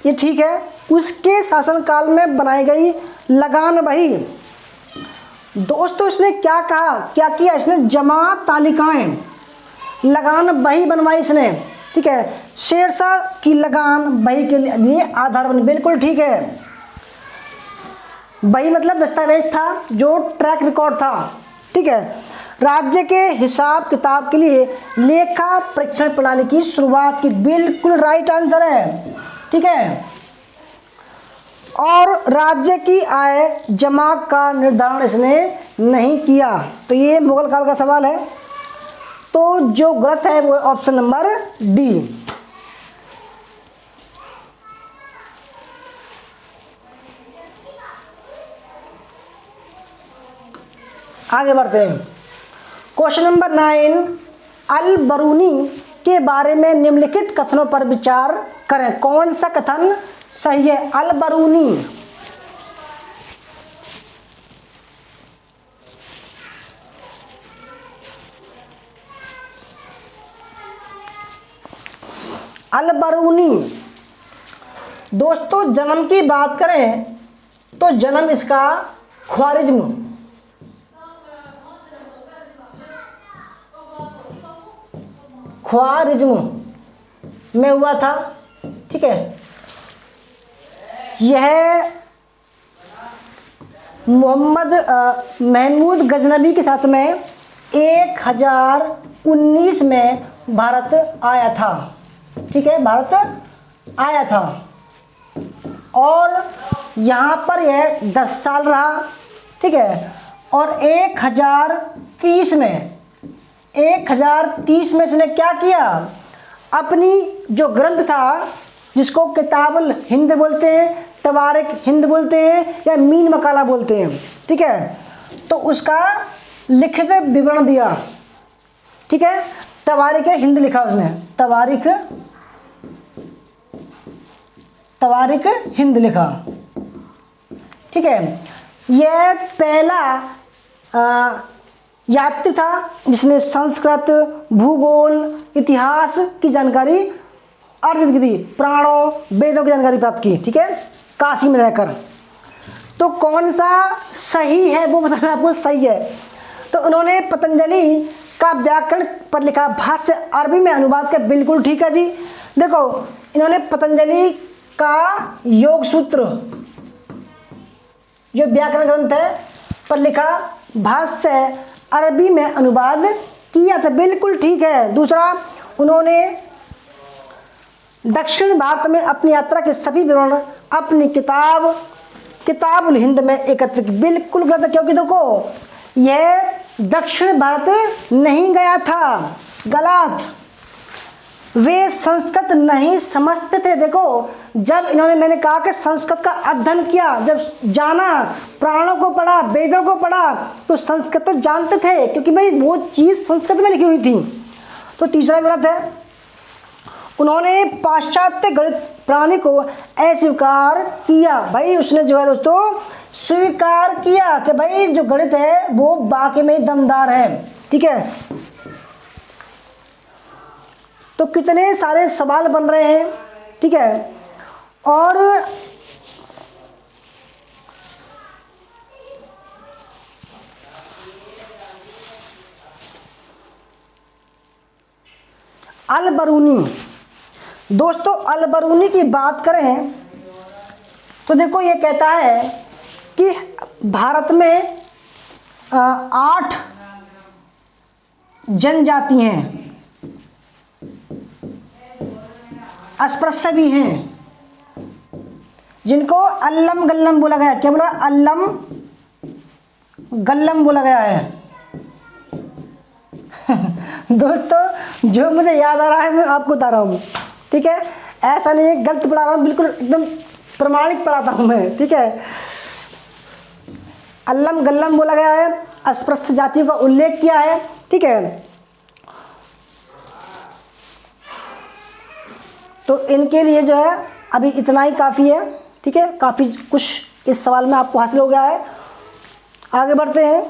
ये ठीक है। उसके शासनकाल में बनाई गई लगान बही, दोस्तों इसने क्या कहा, क्या किया, इसने जमा तालिकाएं लगान बही बनवाई इसने। ठीक है, शेरशाह की लगान बही के लिए आधार बनी, बिल्कुल ठीक है। बही मतलब दस्तावेज था, जो ट्रैक रिकॉर्ड था। ठीक है, राज्य के हिसाब किताब के लिए लेखा परीक्षण प्रणाली की शुरुआत की, बिल्कुल राइट आंसर है। ठीक है, और राज्य की आय जमा का निर्धारण इसने नहीं किया। तो ये मुगल काल का सवाल है, तो जो गलत है वो ऑप्शन नंबर डी। आगे बढ़ते हैं, क्वेश्चन नंबर 9, अल बरूनी के बारे में निम्नलिखित कथनों पर विचार करें। कौन सा कथन सही है? अल बरूनी, अल बरूनी दोस्तों जन्म की बात करें तो जन्म इसका ख्वारिज्म में हुआ था। ठीक है, यह मोहम्मद महमूद गजनबी के साथ में 1019 में भारत आया था। ठीक है, भारत आया था और यहाँ पर यह 10 साल रहा। ठीक है, और 1030 में इसने क्या किया, अपनी जो ग्रंथ था जिसको किताबुल हिंद बोलते हैं, तवारिक हिंद बोलते हैं या मीन मकाला बोलते हैं। ठीक है, तो उसका लिखित विवरण दिया। ठीक है, तवारिक हिंद लिखा उसने, तवारिक हिंद लिखा। ठीक है, यह पहला यात्री था जिसने संस्कृत, भूगोल, इतिहास की जानकारी अर्जित की थी, पुराणों, वेदों की जानकारी प्राप्त की। ठीक है, काशी में रहकर। तो कौन सा सही है वो बताना आपको सही है। तो उन्होंने पतंजलि का व्याकरण पर लिखा भाष्य अरबी में अनुवाद का, बिल्कुल ठीक है जी। देखो इन्होंने पतंजलि का योग सूत्र जो व्याकरण ग्रंथ है पर लिखा भाष्य अरबी में अनुवाद किया था, बिल्कुल ठीक है। दूसरा, उन्होंने दक्षिण भारत में अपनी यात्रा के सभी विवरण अपनी किताबुल हिंद में एकत्रित, बिल्कुल गलत है, क्योंकि देखो यह दक्षिण भारत नहीं गया था, गलत। वे संस्कृत नहीं समझते थे। देखो, जब इन्होंने, मैंने कहा कि संस्कृत का अध्ययन किया, जब जाना, पुराणों को पढ़ा, वेदों को पढ़ा, तो संस्कृत तो जानते थे, क्योंकि भाई वो चीज़ संस्कृत में लिखी हुई थी। तो तीसरा गलत है। उन्होंने पाश्चात्य गणित प्रणाली को अस्वीकार किया। भाई उसने जो है दोस्तों स्वीकार किया कि भाई जो गणित है वो बाकी में दमदार है। ठीक है, तो कितने सारे सवाल बन रहे हैं। ठीक है, और अल बरूनी, दोस्तों अल बरूनी की बात करें तो देखो ये कहता है कि भारत में 8 जनजाति हैं, अस्पृश्य भी हैं, जिनको अल्लम गल्लम बोला गया। क्या बोला? अल्लम गल्लम बोला गया है। दोस्तों जो मुझे याद आ रहा है मैं आपको बता रहा हूँ। ठीक है, ऐसा नहीं है गलत पढ़ा रहा हूँ, बिल्कुल एकदम प्रमाणिक पढ़ाता हूँ मैं। ठीक है, अल्लम गल्लम बोला गया है, अस्पृश्य जातियों का उल्लेख किया है। ठीक है, तो इनके लिए जो है अभी इतना ही काफ़ी है। ठीक है, काफ़ी कुछ इस सवाल में आपको हासिल हो गया है। आगे बढ़ते हैं।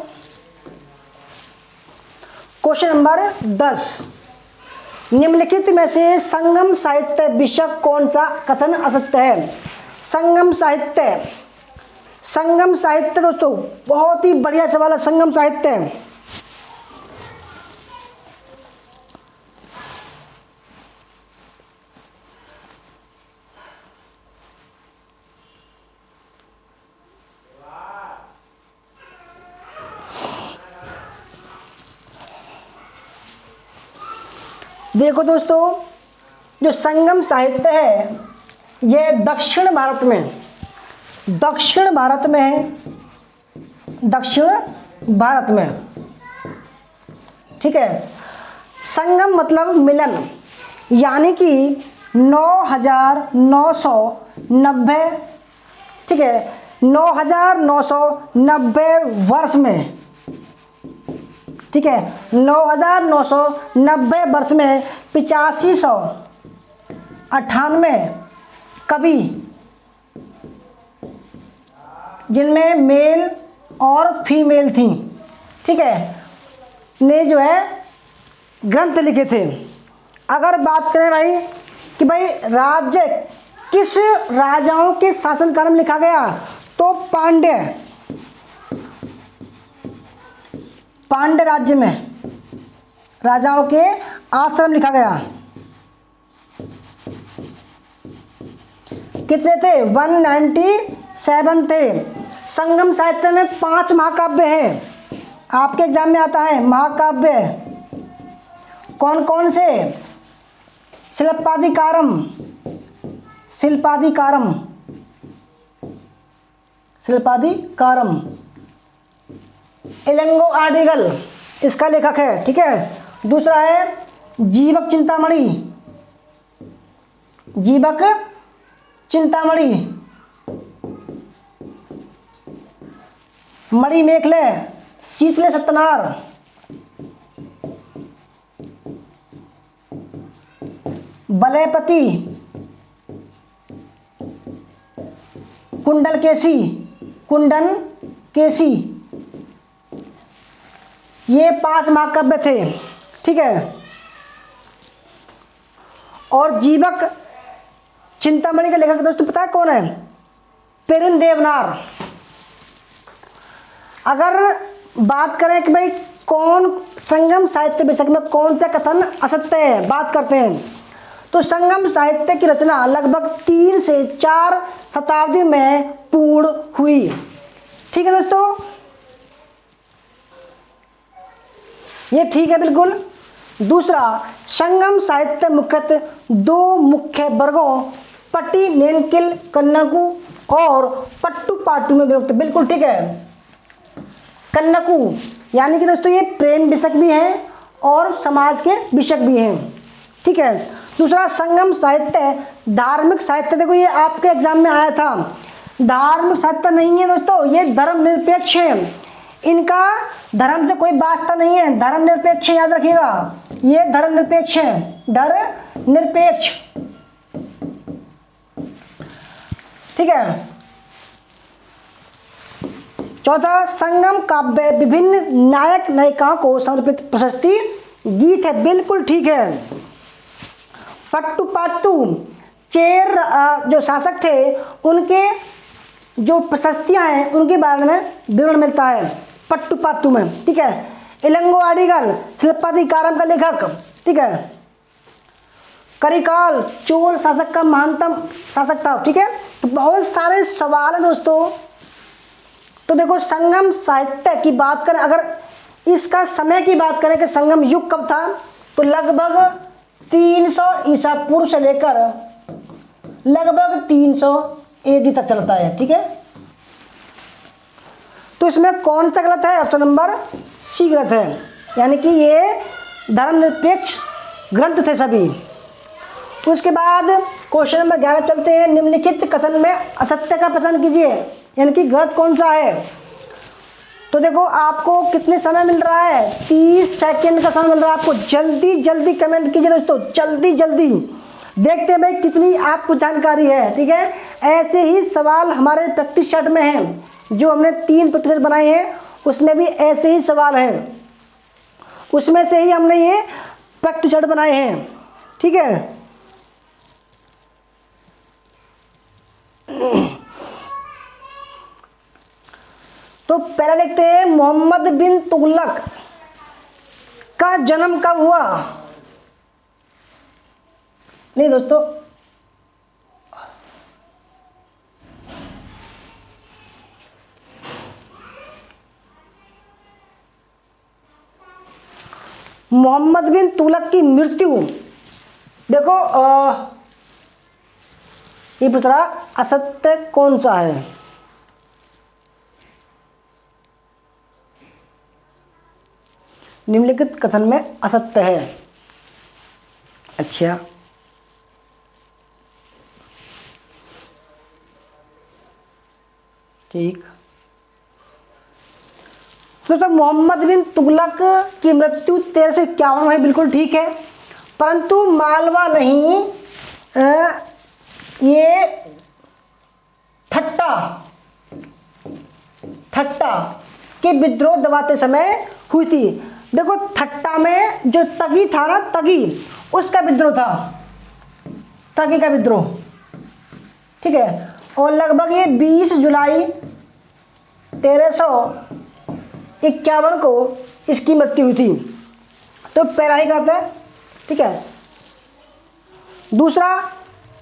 क्वेश्चन नंबर 10, निम्नलिखित में से संगम साहित्य विषय कौन सा कथन असत्य है? संगम साहित्य, संगम साहित्य दोस्तों बहुत ही बढ़िया सवाल है। संगम साहित्य, देखो दोस्तों जो संगम साहित्य है यह दक्षिण भारत में है, दक्षिण भारत में है, दक्षिण भारत में। ठीक है, संगम मतलब मिलन, यानी कि 9,990, ठीक है, 9,990 वर्ष में, ठीक है, 9,990 वर्ष में 8598 कवि, जिनमें मेल और फीमेल थी, ठीक है, ने जो है ग्रंथ लिखे थे। अगर बात करें भाई कि भाई राज्य किस राजाओं के शासनकाल में लिखा गया, तो पांड्य राज्य में राजाओं के आश्रम लिखा गया। कितने थे? 197 थे। संगम साहित्य में 5 महाकाव्य हैं, आपके एग्जाम में आता है महाकाव्य। कौन कौन से? शिल्पाधिकारम, शिल्पाधिकारम, शिल्पाधिकारम, इलंगो आर्टिगल इसका लेखक है। ठीक है, दूसरा है जीवक चिंतामणि, जीवक चिंतामणि, मणि मेखले, शीतले सत्यनार, बलयपति, कुंडल केसी, कुंडन केसी, ये 5 महाकाव्य थे। ठीक है, और जीवक चिंतामणि का लेखक दोस्तों पता है कौन है? पेरुन देवनार। अगर बात करें कि भाई कौन संगम साहित्य विषय में कौन सा कथन असत्य है, बात करते हैं, तो संगम साहित्य की रचना लगभग 3 से 4 शताब्दी में पूर्ण हुई। ठीक है दोस्तों, ये ठीक है बिल्कुल। दूसरा, संगम साहित्य मुख्यतः 2 मुख्य वर्गों पट्टी नेनकिल कन्नकू और पट्टू पाटू में विभक्त। बिल्कुल ठीक है, कन्नकू यानी कि दोस्तों ये प्रेम विषयक भी हैं और समाज के विषयक भी हैं। ठीक है। दूसरा संगम साहित्य, धार्मिक साहित्य। देखो ये आपके एग्जाम में आया था, धार्मिक साहित्य नहीं है दोस्तों, ये धर्मनिरपेक्ष है, इनका धर्म से कोई वास्ता नहीं है, धर्मनिरपेक्ष, याद रखिएगा, ये धर्मनिरपेक्ष है, धर्मनिरपेक्ष। ठीक है। चौथा संगम काव्य विभिन्न नायक नायिकाओं को समर्पित प्रशस्ति गीत है, बिल्कुल ठीक है। पट्टुपाट्टू, चेर जो शासक थे उनके जो प्रशस्तियां हैं उनके बारे में विवरण मिलता है पट्टुपाट्टू में। ठीक है। इलंगो अडिगल शिल्पाधिकारम का लेखक। ठीक है। करिकाल चोल शासक का महानतम शासक था। ठीक है। तो बहुत सारे सवाल हैं दोस्तों। तो देखो संगम साहित्य की बात करें, अगर इसका समय की बात करें कि संगम युग कब था, तो लगभग 300 ईसा पूर्व से लेकर लगभग 300 AD तक चलता है। ठीक है। तो इसमें कौन सा गलत है? ऑप्शन नंबर सी गलत है, यानी कि ये धर्मनिरपेक्ष ग्रंथ थे सभी। तो इसके बाद क्वेश्चन नंबर 11 चलते हैं। निम्नलिखित कथन में असत्य का पसंद कीजिए, यानी कि गलत कौन सा है। तो देखो आपको कितने समय मिल रहा है? 30 सेकंड का समय मिल रहा है आपको। जल्दी जल्दी कमेंट कीजिए दोस्तों, जल्दी जल्दी। देखते हैं भाई कितनी आपको जानकारी है। ठीक है। ऐसे ही सवाल हमारे प्रैक्टिस चार्ट में हैं, जो हमने 3 प्रतिशत बनाए हैं उसमें भी ऐसे ही सवाल हैं, उसमें से ही हमने ये प्रैक्टिस चार्ट बनाए हैं। ठीक है। तो पहले देखते हैं मोहम्मद बिन तुगलक का जन्म कब हुआ। नहीं दोस्तों, मोहम्मद बिन तुगलक की मृत्यु, देखो ये पूछ रहा असत्य कौन सा है। निम्नलिखित कथन में असत्य है। अच्छा, ठीक। तो मोहम्मद बिन तुगलक की मृत्यु 1351 में, बिल्कुल ठीक है। परंतु मालवा नहीं, ये ठट्टा के विद्रोह दबाते समय हुई थी। देखो ठट्टा में जो तगी था ना, तगी, उसका विद्रोह था, तगी का विद्रोह। ठीक है। और लगभग ये 20 जुलाई 1351 को इसकी मृत्यु हुई थी। तो पहला ही कहते हैं। ठीक है। दूसरा,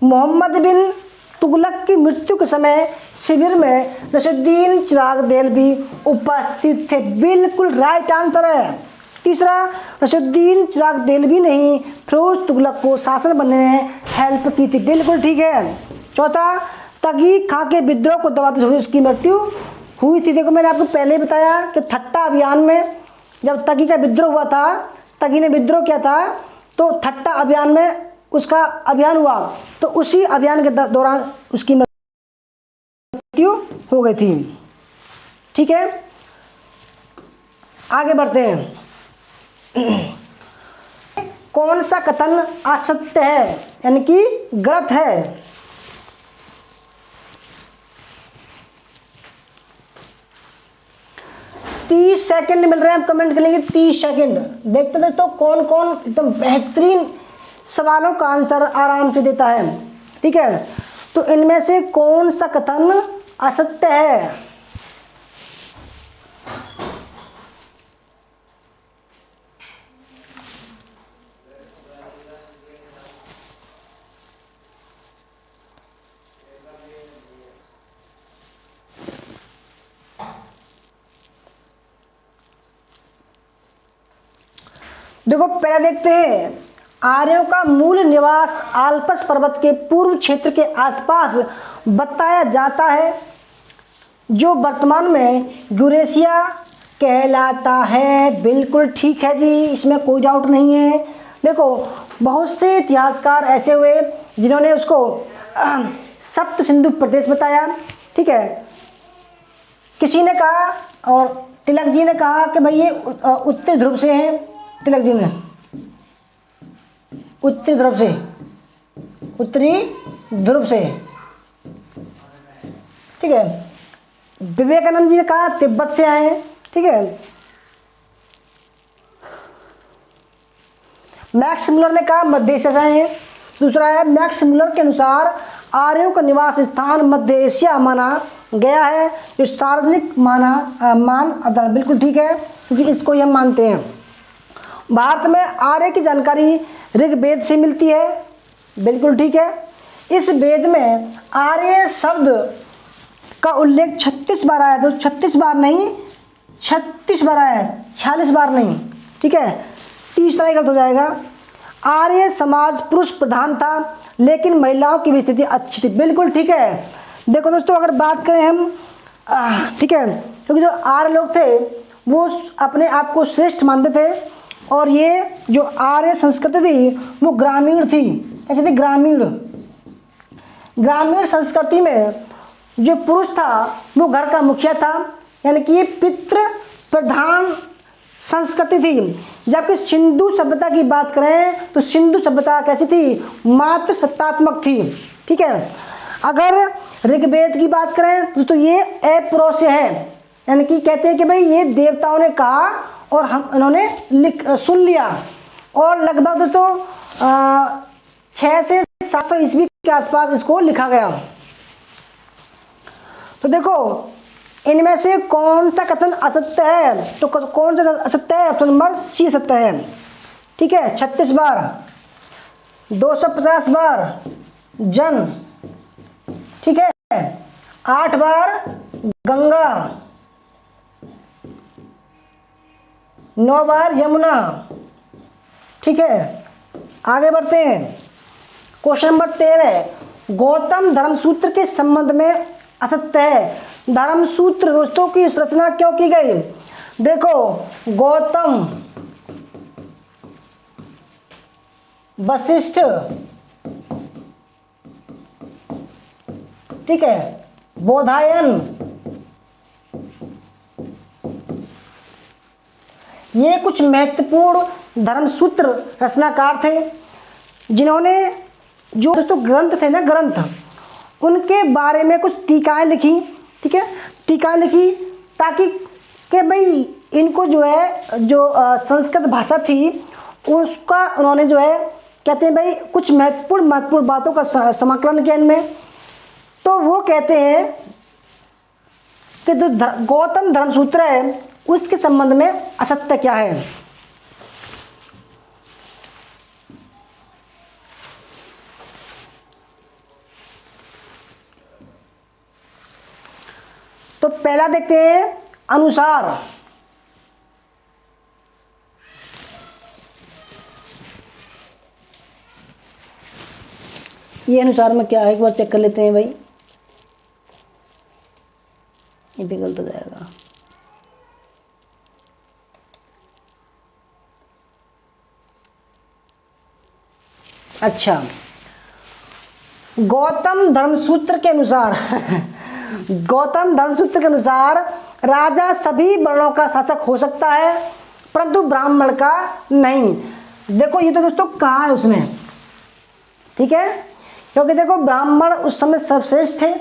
मोहम्मद बिन तुगलक की मृत्यु के समय शिविर में नसरुद्दीन चिराग देहलवी उपस्थित थे, बिल्कुल राइट आंसर है। तीसरा, नसरुद्दीन चिराग देहलवी ने ही फिरोज तुगलक को शासन बनने में हेल्प की थी, बिल्कुल ठीक है। चौथा, तगी खां के विद्रोह को दबाते समय उसकी मृत्यु हुई थी। देखो मैंने आपको पहले ही बताया कि ठट्टा अभियान में जब तगी का विद्रोह हुआ था, तगी ने विद्रोह किया था, तो ठट्टा अभियान में उसका अभियान हुआ, तो उसी अभियान के दौरान उसकी मृत्यु हो गई थी। ठीक है। आगे बढ़ते हैं। कौन सा कथन असत्य है, यानी कि गलत है। तीस सेकंड मिल रहे हैं, आप कमेंट करेंगे 30 सेकंड। देखते दोस्तों कौन कौन एकदम बेहतरीन सवालों का आंसर आराम से देता है। ठीक है। तो इनमें से कौन सा कथन असत्य है। देखो पहले देखते हैं, आर्यों का मूल निवास आल्पस पर्वत के पूर्व क्षेत्र के आसपास बताया जाता है, जो वर्तमान में यूरेशिया कहलाता है। बिल्कुल ठीक है जी, इसमें कोई डाउट नहीं है। देखो बहुत से इतिहासकार ऐसे हुए जिन्होंने उसको सप्त सिंधु प्रदेश बताया, ठीक है। किसी ने कहा, और तिलक जी ने कहा कि भाई ये उत्तरी ध्रुव से हैं। तिलक जी ने उत्तरी ध्रुव से, उत्तरी ध्रुव से, ठीक है। विवेकानंद जी ने कहा तिब्बत से आए हैं, ठीक है। मैक्स मुलर ने कहा मध्य एशिया से आए हैं। दूसरा है मैक्स मुलर के अनुसार आर्यों का निवास स्थान मध्य एशिया माना गया है, जो सार्वजनिक मान आधार। बिल्कुल ठीक है, क्योंकि इसको ही हम मानते हैं। भारत में आर्य की जानकारी ऋग्वेद से मिलती है। बिल्कुल ठीक है। इस वेद में आर्य शब्द का उल्लेख 36 बार आया, तो 36 बार नहीं 36 बार आया है, 46 बार नहीं, ठीक है। तीसरा ही गलत हो जाएगा। आर्य समाज पुरुष प्रधान था, लेकिन महिलाओं की भी स्थिति अच्छी थी। बिल्कुल ठीक है। देखो दोस्तों, अगर बात करें हम, ठीक है, क्योंकि जो आर्य लोग थे वो अपने आप को श्रेष्ठ मानते थे, और ये जो आर्य संस्कृति थी वो ग्रामीण थी। ऐसे थी ग्रामीण संस्कृति में जो पुरुष था वो घर का मुखिया था, यानी कि ये पितृ प्रधान संस्कृति थी। जबकि सिंधु सभ्यता की बात करें तो सिंधु सभ्यता कैसी थी, मातृ सत्तात्मक थी, ठीक है। अगर ऋग्वेद की बात करें तो ये अपौरुषेय है, यानी कि कहते हैं कि भाई ये देवताओं ने कहा और इन्होंने सुन लिया, और लगभग तो 6 से 700 ईस्वी के आसपास इसको लिखा गया। तो देखो इनमें से कौन सा कथन असत्य है, तो कौन सा असत्य है? ऑप्शन नंबर सी सत्य है, ठीक है। 36 बार, 250 बार जन, ठीक है, 8 बार गंगा, 9 बार यमुना, ठीक है। आगे बढ़ते हैं। क्वेश्चन नंबर 13, गौतम धर्मसूत्र के संबंध में असत्य है। धर्मसूत्र दोस्तों की रचना क्यों की गई? देखो गौतम, वशिष्ठ, ठीक है, बोधायन, ये कुछ महत्वपूर्ण धर्मसूत्र रचनाकार थे, जिन्होंने जो दोस्तों ग्रंथ थे ना, ग्रंथ, उनके बारे में कुछ टीकाएं लिखी, ठीक है, टीकाएं लिखी, ताकि कि भाई इनको जो है जो संस्कृत भाषा थी उसका उन्होंने जो है कहते हैं भाई कुछ महत्वपूर्ण बातों का समाकलन किया इनमें। तो वो कहते हैं कि जो गौतम धर्मसूत्र है उसके संबंध में असत्य क्या है। तो पहला देखते हैं अनुसार। ये अनुसार में क्या है एक बार चेक कर लेते हैं भाई, ये भी गलत हो जाएगा। अच्छा, गौतम धर्मसूत्र के अनुसार गौतम धर्मसूत्र के अनुसार राजा सभी वर्णों का शासक हो सकता है, परंतु ब्राह्मण का नहीं। देखो ये तो दोस्तों कहा है उसने, ठीक है, क्योंकि देखो ब्राह्मण उस समय सर्वश्रेष्ठ थे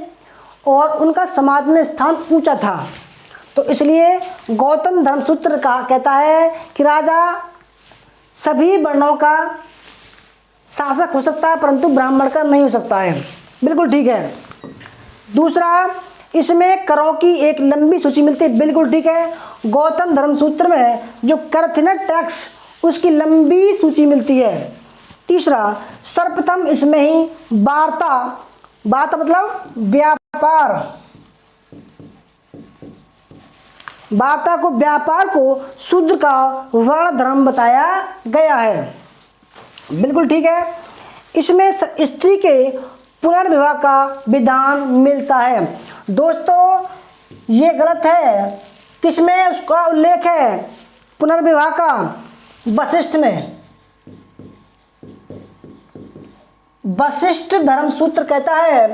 और उनका समाज में स्थान ऊंचा था, तो इसलिए गौतम धर्मसूत्र का कहता है कि राजा सभी वर्णों का शासक हो सकता है, परंतु ब्राह्मण का नहीं हो सकता है। बिल्कुल ठीक है। दूसरा, इसमें करों की एक लंबी सूची मिलती है। बिल्कुल ठीक है, गौतम धर्मसूत्र में जो कर थे ना टैक्स, उसकी लंबी सूची मिलती है। तीसरा, सर्वप्रथम इसमें ही वार्ता मतलब व्यापार, वार्ता को व्यापार को शूद्र का वर्ण धर्म बताया गया है। बिल्कुल ठीक है। इसमें स्त्री के पुनर्विवाह का विधान मिलता है। दोस्तों ये गलत है, किसमें उसका उल्लेख है? पुनर्विवाह का वशिष्ठ में। वशिष्ठ धर्मसूत्र कहता है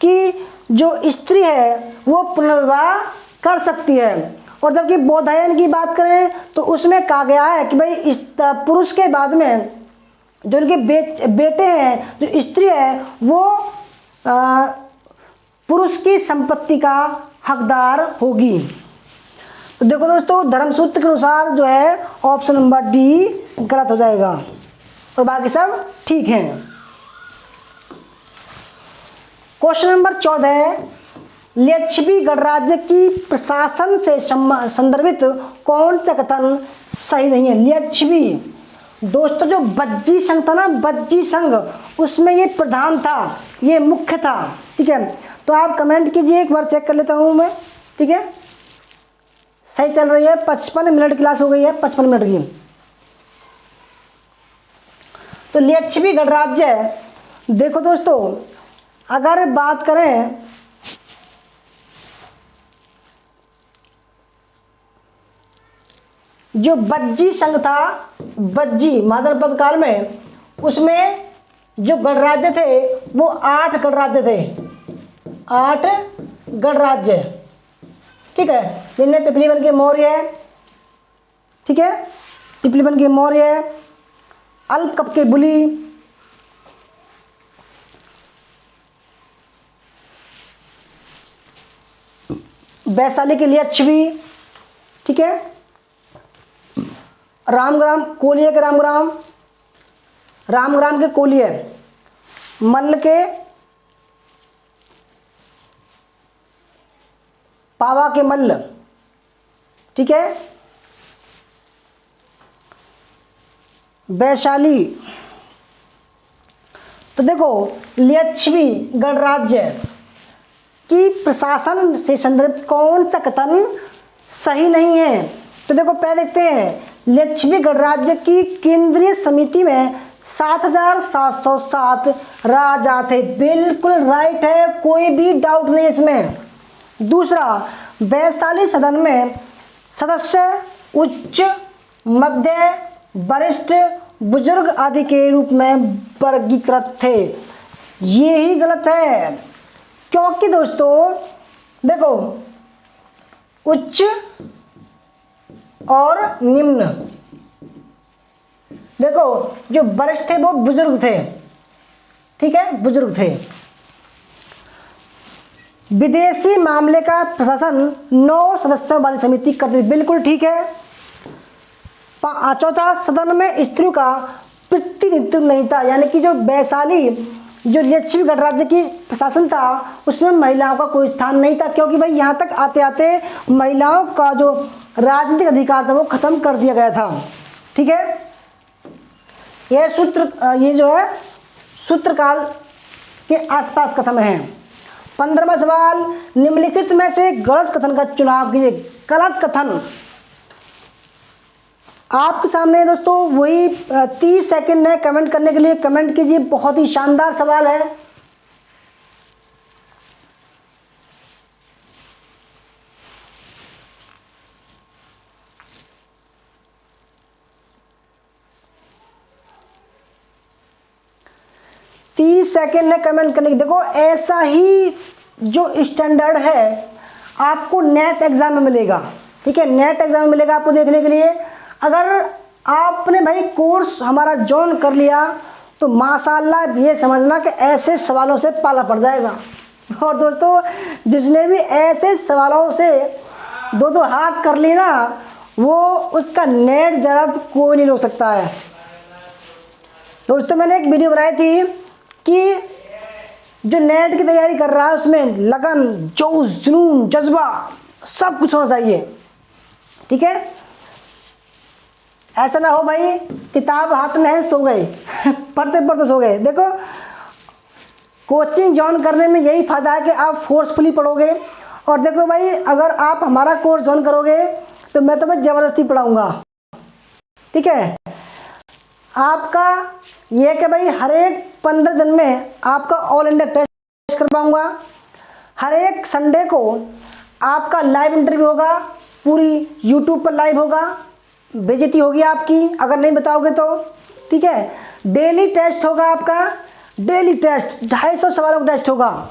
कि जो स्त्री है वो पुनर्विवाह कर सकती है। और जबकि बौधायन की बात करें तो उसमें कहा गया है कि भाई इस पुरुष के बाद में जो उनके बेटे हैं, जो स्त्री है वो पुरुष की संपत्ति का हकदार होगी। तो देखो दोस्तों, धर्मसूत्र के अनुसार जो है ऑप्शन नंबर डी गलत हो जाएगा और बाकी सब ठीक है। क्वेश्चन नंबर 14, लिच्छवी गणराज्य की प्रशासन से संदर्भित कौन सा कथन सही नहीं है? लिच्छवी दोस्तों, जो बज्जी संघ था ना, बज्जी संघ, उसमें ये प्रधान था, ये मुख्य था। ठीक है, तो आप कमेंट कीजिए, एक बार चेक कर लेता हूँ मैं। ठीक है, सही चल रही है। 55 मिनट क्लास हो गई है, 55 मिनट की। तो लिच्छवी गणराज्य, देखो दोस्तों, अगर बात करें जो बज्जी संघ था, बज्जी महाजनपद काल में, उसमें जो गणराज्य थे वो 8 गणराज्य थे, 8 गणराज्य। ठीक है, जिनमें पिपलीवन के मौर्य, ठीक है, पिपलीवन के मौर्य, अल्पकप के बुली, वैशाली के लिच्छवी, ठीक है, रामग्राम कोलिया के रामग्राम, रामग्राम के कोलिया, मल्ल के पावा के मल्ल, ठीक है, वैशाली। तो देखो, लिच्छवी गणराज्य की प्रशासन से संदर्भित कौन सा कथन सही नहीं है? तो देखो, पहले देखते हैं, लिच्छवी गणराज्य की केंद्रीय समिति में 7,707 राजा थे। बिल्कुल राइट है, कोई भी डाउट नहीं इसमें। दूसरा, वैशाली सदन में सदस्य उच्च, मध्य, वरिष्ठ, बुजुर्ग आदि के रूप में वर्गीकृत थे। ये ही गलत है, क्योंकि दोस्तों देखो, उच्च और निम्न, देखो जो वरिष्ठ थे वो बुजुर्ग थे, ठीक है, बुजुर्ग थे। विदेशी मामले का प्रशासन 9 सदस्यों वाली समिति करती, बिल्कुल ठीक है। चौथा, सदन में स्त्रियों का प्रतिनिधित्व नहीं था, यानी कि जो वैशाली जो लिच्छवी गणराज्य की प्रशासन था उसमें महिलाओं का कोई स्थान नहीं था, क्योंकि भाई यहाँ तक आते आते महिलाओं का जो राजनीतिक अधिकार था वो खत्म कर दिया गया था। ठीक है, यह सूत्र, ये जो है सूत्रकाल के आसपास का समय है। 15वां सवाल, निम्नलिखित में से गलत कथन का चुनाव कीजिए। गलत कथन आपके सामने दोस्तों, वही 30 सेकंड है कमेंट करने के लिए, कमेंट कीजिए। बहुत ही शानदार सवाल है। सेकंड है कमेंट करने की। देखो, ऐसा ही जो स्टैंडर्ड है आपको नेट एग्जाम में मिलेगा। ठीक है, नेट एग्जाम में मिलेगा आपको देखने के लिए। अगर आपने भाई कोर्स हमारा ज्वाइन कर लिया तो माशाल्लाह ये समझना कि ऐसे सवालों से पाला पड़ जाएगा। और दोस्तों, जिसने भी ऐसे सवालों से दो हाथ कर ली ना, वो उसका नेट जवाब कोई नहीं रोक सकता है। दोस्तों, मैंने एक वीडियो बनाई थी कि जो नेट की तैयारी कर रहा है उसमें लगन, जोश, जुनून, जज्बा सब कुछ होना चाहिए। ठीक है, ऐसा ना हो भाई किताब हाथ में है सो गए पढ़ते पढ़ते सो गए। देखो, कोचिंग ज्वाइन करने में यही फायदा है कि आप फोर्सफुली पढ़ोगे। और देखो भाई, अगर आप हमारा कोर्स ज्वाइन करोगे तो मैं तुम्हें ज़बरदस्ती पढ़ाऊँगा। ठीक है, आपका ये कि भाई हर एक 15 दिन में आपका ऑल इंडिया टेस्ट करवाऊँगा। हर एक संडे को आपका लाइव इंटरव्यू होगा पूरी यूट्यूब पर लाइव होगा, बेइज्जती होगी आपकी अगर नहीं बताओगे तो, ठीक है। डेली टेस्ट होगा आपका, डेली टेस्ट 250 सवालों का टेस्ट होगा।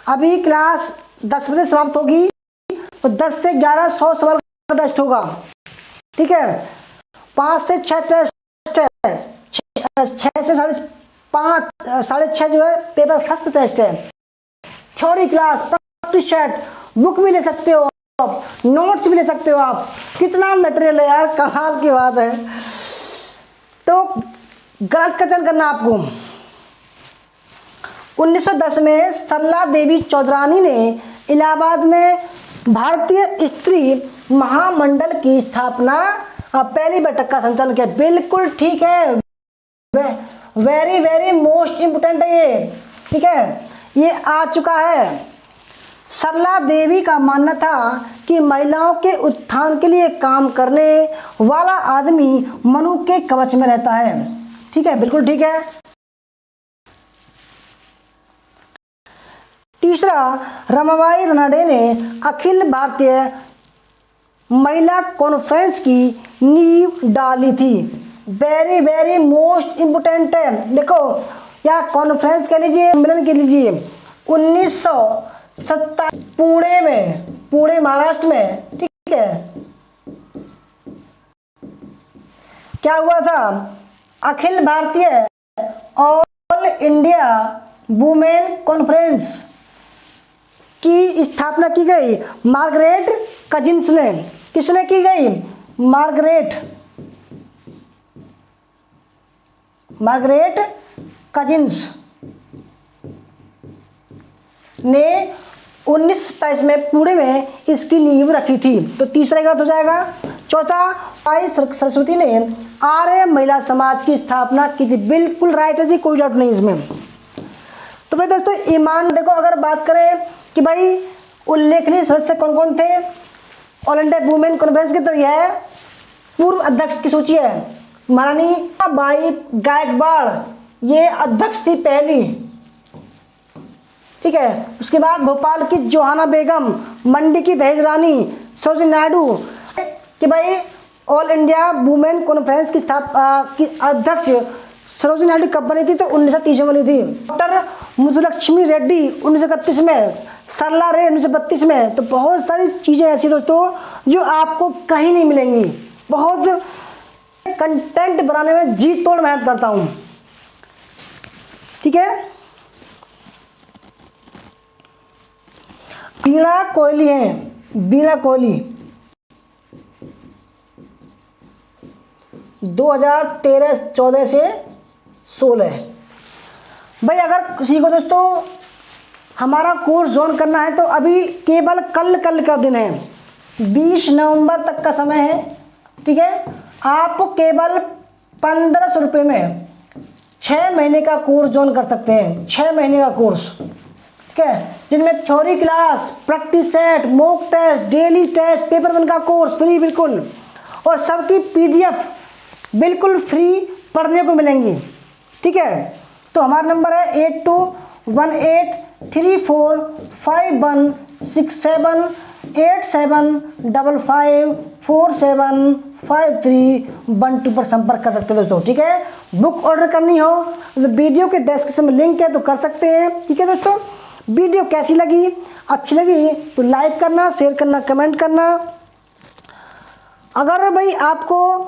अभी क्लास 10 बजे समाप्त होगी तो 10 से 11 100 सवाल का टेस्ट होगा, ठीक है। 5 से 6 टेस्ट है, 6 से 5.5 जो है पेपर फर्स्ट टेस्ट है। Theory class, practice set, book भी ले सकते हो आप, नोट्स भी ले सकते हो आप। कितना मटेरियल है यार, कमाल की बात है। तो गलत का चयन करना आपको। 1910 में सरला देवी चौधरानी ने इलाहाबाद में भारतीय स्त्री महामंडल की स्थापना, पहली बैठक का संचालन किया। बिल्कुल ठीक है, वेरी वेरी मोस्ट इंपोर्टेंट है ये, ठीक है, ये आ चुका है। सरला देवी का मानना था कि महिलाओं के उत्थान के लिए काम करने वाला आदमी मनु के कवच में रहता है, ठीक है, बिल्कुल ठीक है। तीसरा, रमाबाई रानडे ने अखिल भारतीय महिला कॉन्फ्रेंस की नींव डाली थी। वेरी वेरी मोस्ट इंपोर्टेंट है, देखो या कॉन्फ्रेंस कह लीजिए, सम्मेलन कह लीजिए, 1927 पुणे में, पुणे महाराष्ट्र में, ठीक है। क्या हुआ था? Akhil Bharatiya all India women conference की स्थापना की गई मार्गरेट कजिन्स ने। किसने की गई? मार्गरेट कजिन्स ने 1927 में पुणे में इसकी नींव रखी थी। तो तीसरा गलत हो जाएगा। चौथा, आई सरस्वती ने आर्य महिला समाज की स्थापना की थी। बिल्कुल राइट है जी, कोई डाउट नहीं इसमें। तो भाई दोस्तों ईमान, देखो अगर बात करें कि भाई उल्लेखनीय सदस्य कौन कौन थे ऑल इंडिया वुमेन कॉन्फ्रेंस के, तो यह पूर्व अध्यक्ष की सूची है। महारानी बाई गायकवाड़ ये अध्यक्ष थी पहली, ठीक है। उसके बाद भोपाल की जोहाना बेगम, मंडी की दहेज रानी सरोजिनी नायडू, कि भाई ऑल इंडिया वुमेन कॉन्फ्रेंस की अध्यक्ष सरोजिनी नायडू कब बनी थी? तो 1930 में बनी थी। डॉक्टर मुथुलक्ष्मी रेड्डी 1931 में, सरला रे 1932 में। तो बहुत सारी चीज़ें ऐसी दोस्तों जो आपको कहीं नहीं मिलेंगी। बहुत कंटेंट बनाने में जी तोड़ मेहनत करता हूँ, ठीक है। वीणा कोहली है, वीणा कोहली 2013-14 से 16। भाई अगर किसी को दोस्तों हमारा कोर्स ज्वाइन करना है तो अभी केवल कल का दिन है, 20 नवंबर तक का समय है, ठीक है। आप केवल 1500 रुपये में 6 महीने का कोर्स ज्वाइन कर सकते हैं। 6 महीने का कोर्स, ठीक है, जिनमें theory class, practice set, mock test, daily test, paper 1 का कोर्स फ्री बिल्कुल, और सबकी PDF बिल्कुल फ्री पढ़ने को मिलेंगी, ठीक है। तो हमारा नंबर है 8218345167 8755475312 पर संपर्क कर सकते हैं दोस्तों, ठीक है। बुक ऑर्डर करनी हो तो वीडियो के डिस्क्रिप्शन में लिंक है, तो कर सकते हैं, ठीक है दोस्तों। वीडियो कैसी लगी? अच्छी लगी तो लाइक करना, शेयर करना, कमेंट करना। अगर भाई आपको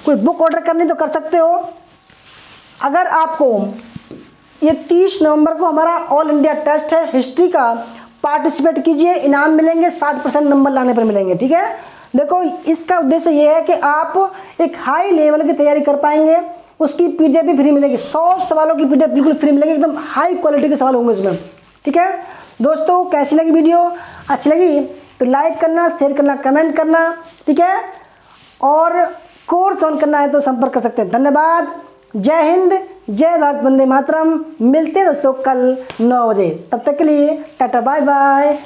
कोई बुक ऑर्डर करनी तो कर सकते हो। अगर आपको ये 30 नवंबर को हमारा ऑल इंडिया टेस्ट है हिस्ट्री का, पार्टिसिपेट कीजिए, इनाम मिलेंगे, 60% नंबर लाने पर मिलेंगे, ठीक है। देखो इसका उद्देश्य ये है कि आप एक हाई लेवल की तैयारी कर पाएंगे। उसकी PDF भी फ्री मिलेगी, 100 सवालों की PDF बिल्कुल फ्री मिलेगी, एकदम हाई क्वालिटी के सवाल होंगे इसमें, ठीक है दोस्तों। कैसी लगी वीडियो? अच्छी लगी तो लाइक करना, शेयर करना, कमेंट करना, ठीक है। और कोर्स ऑन करना है तो संपर्क कर सकते हैं। धन्यवाद। जय हिंद, जय भारत, वंदे मातरम। मिलते हैं दोस्तों कल 9 बजे, तब तक के लिए टाटा बाय बाय।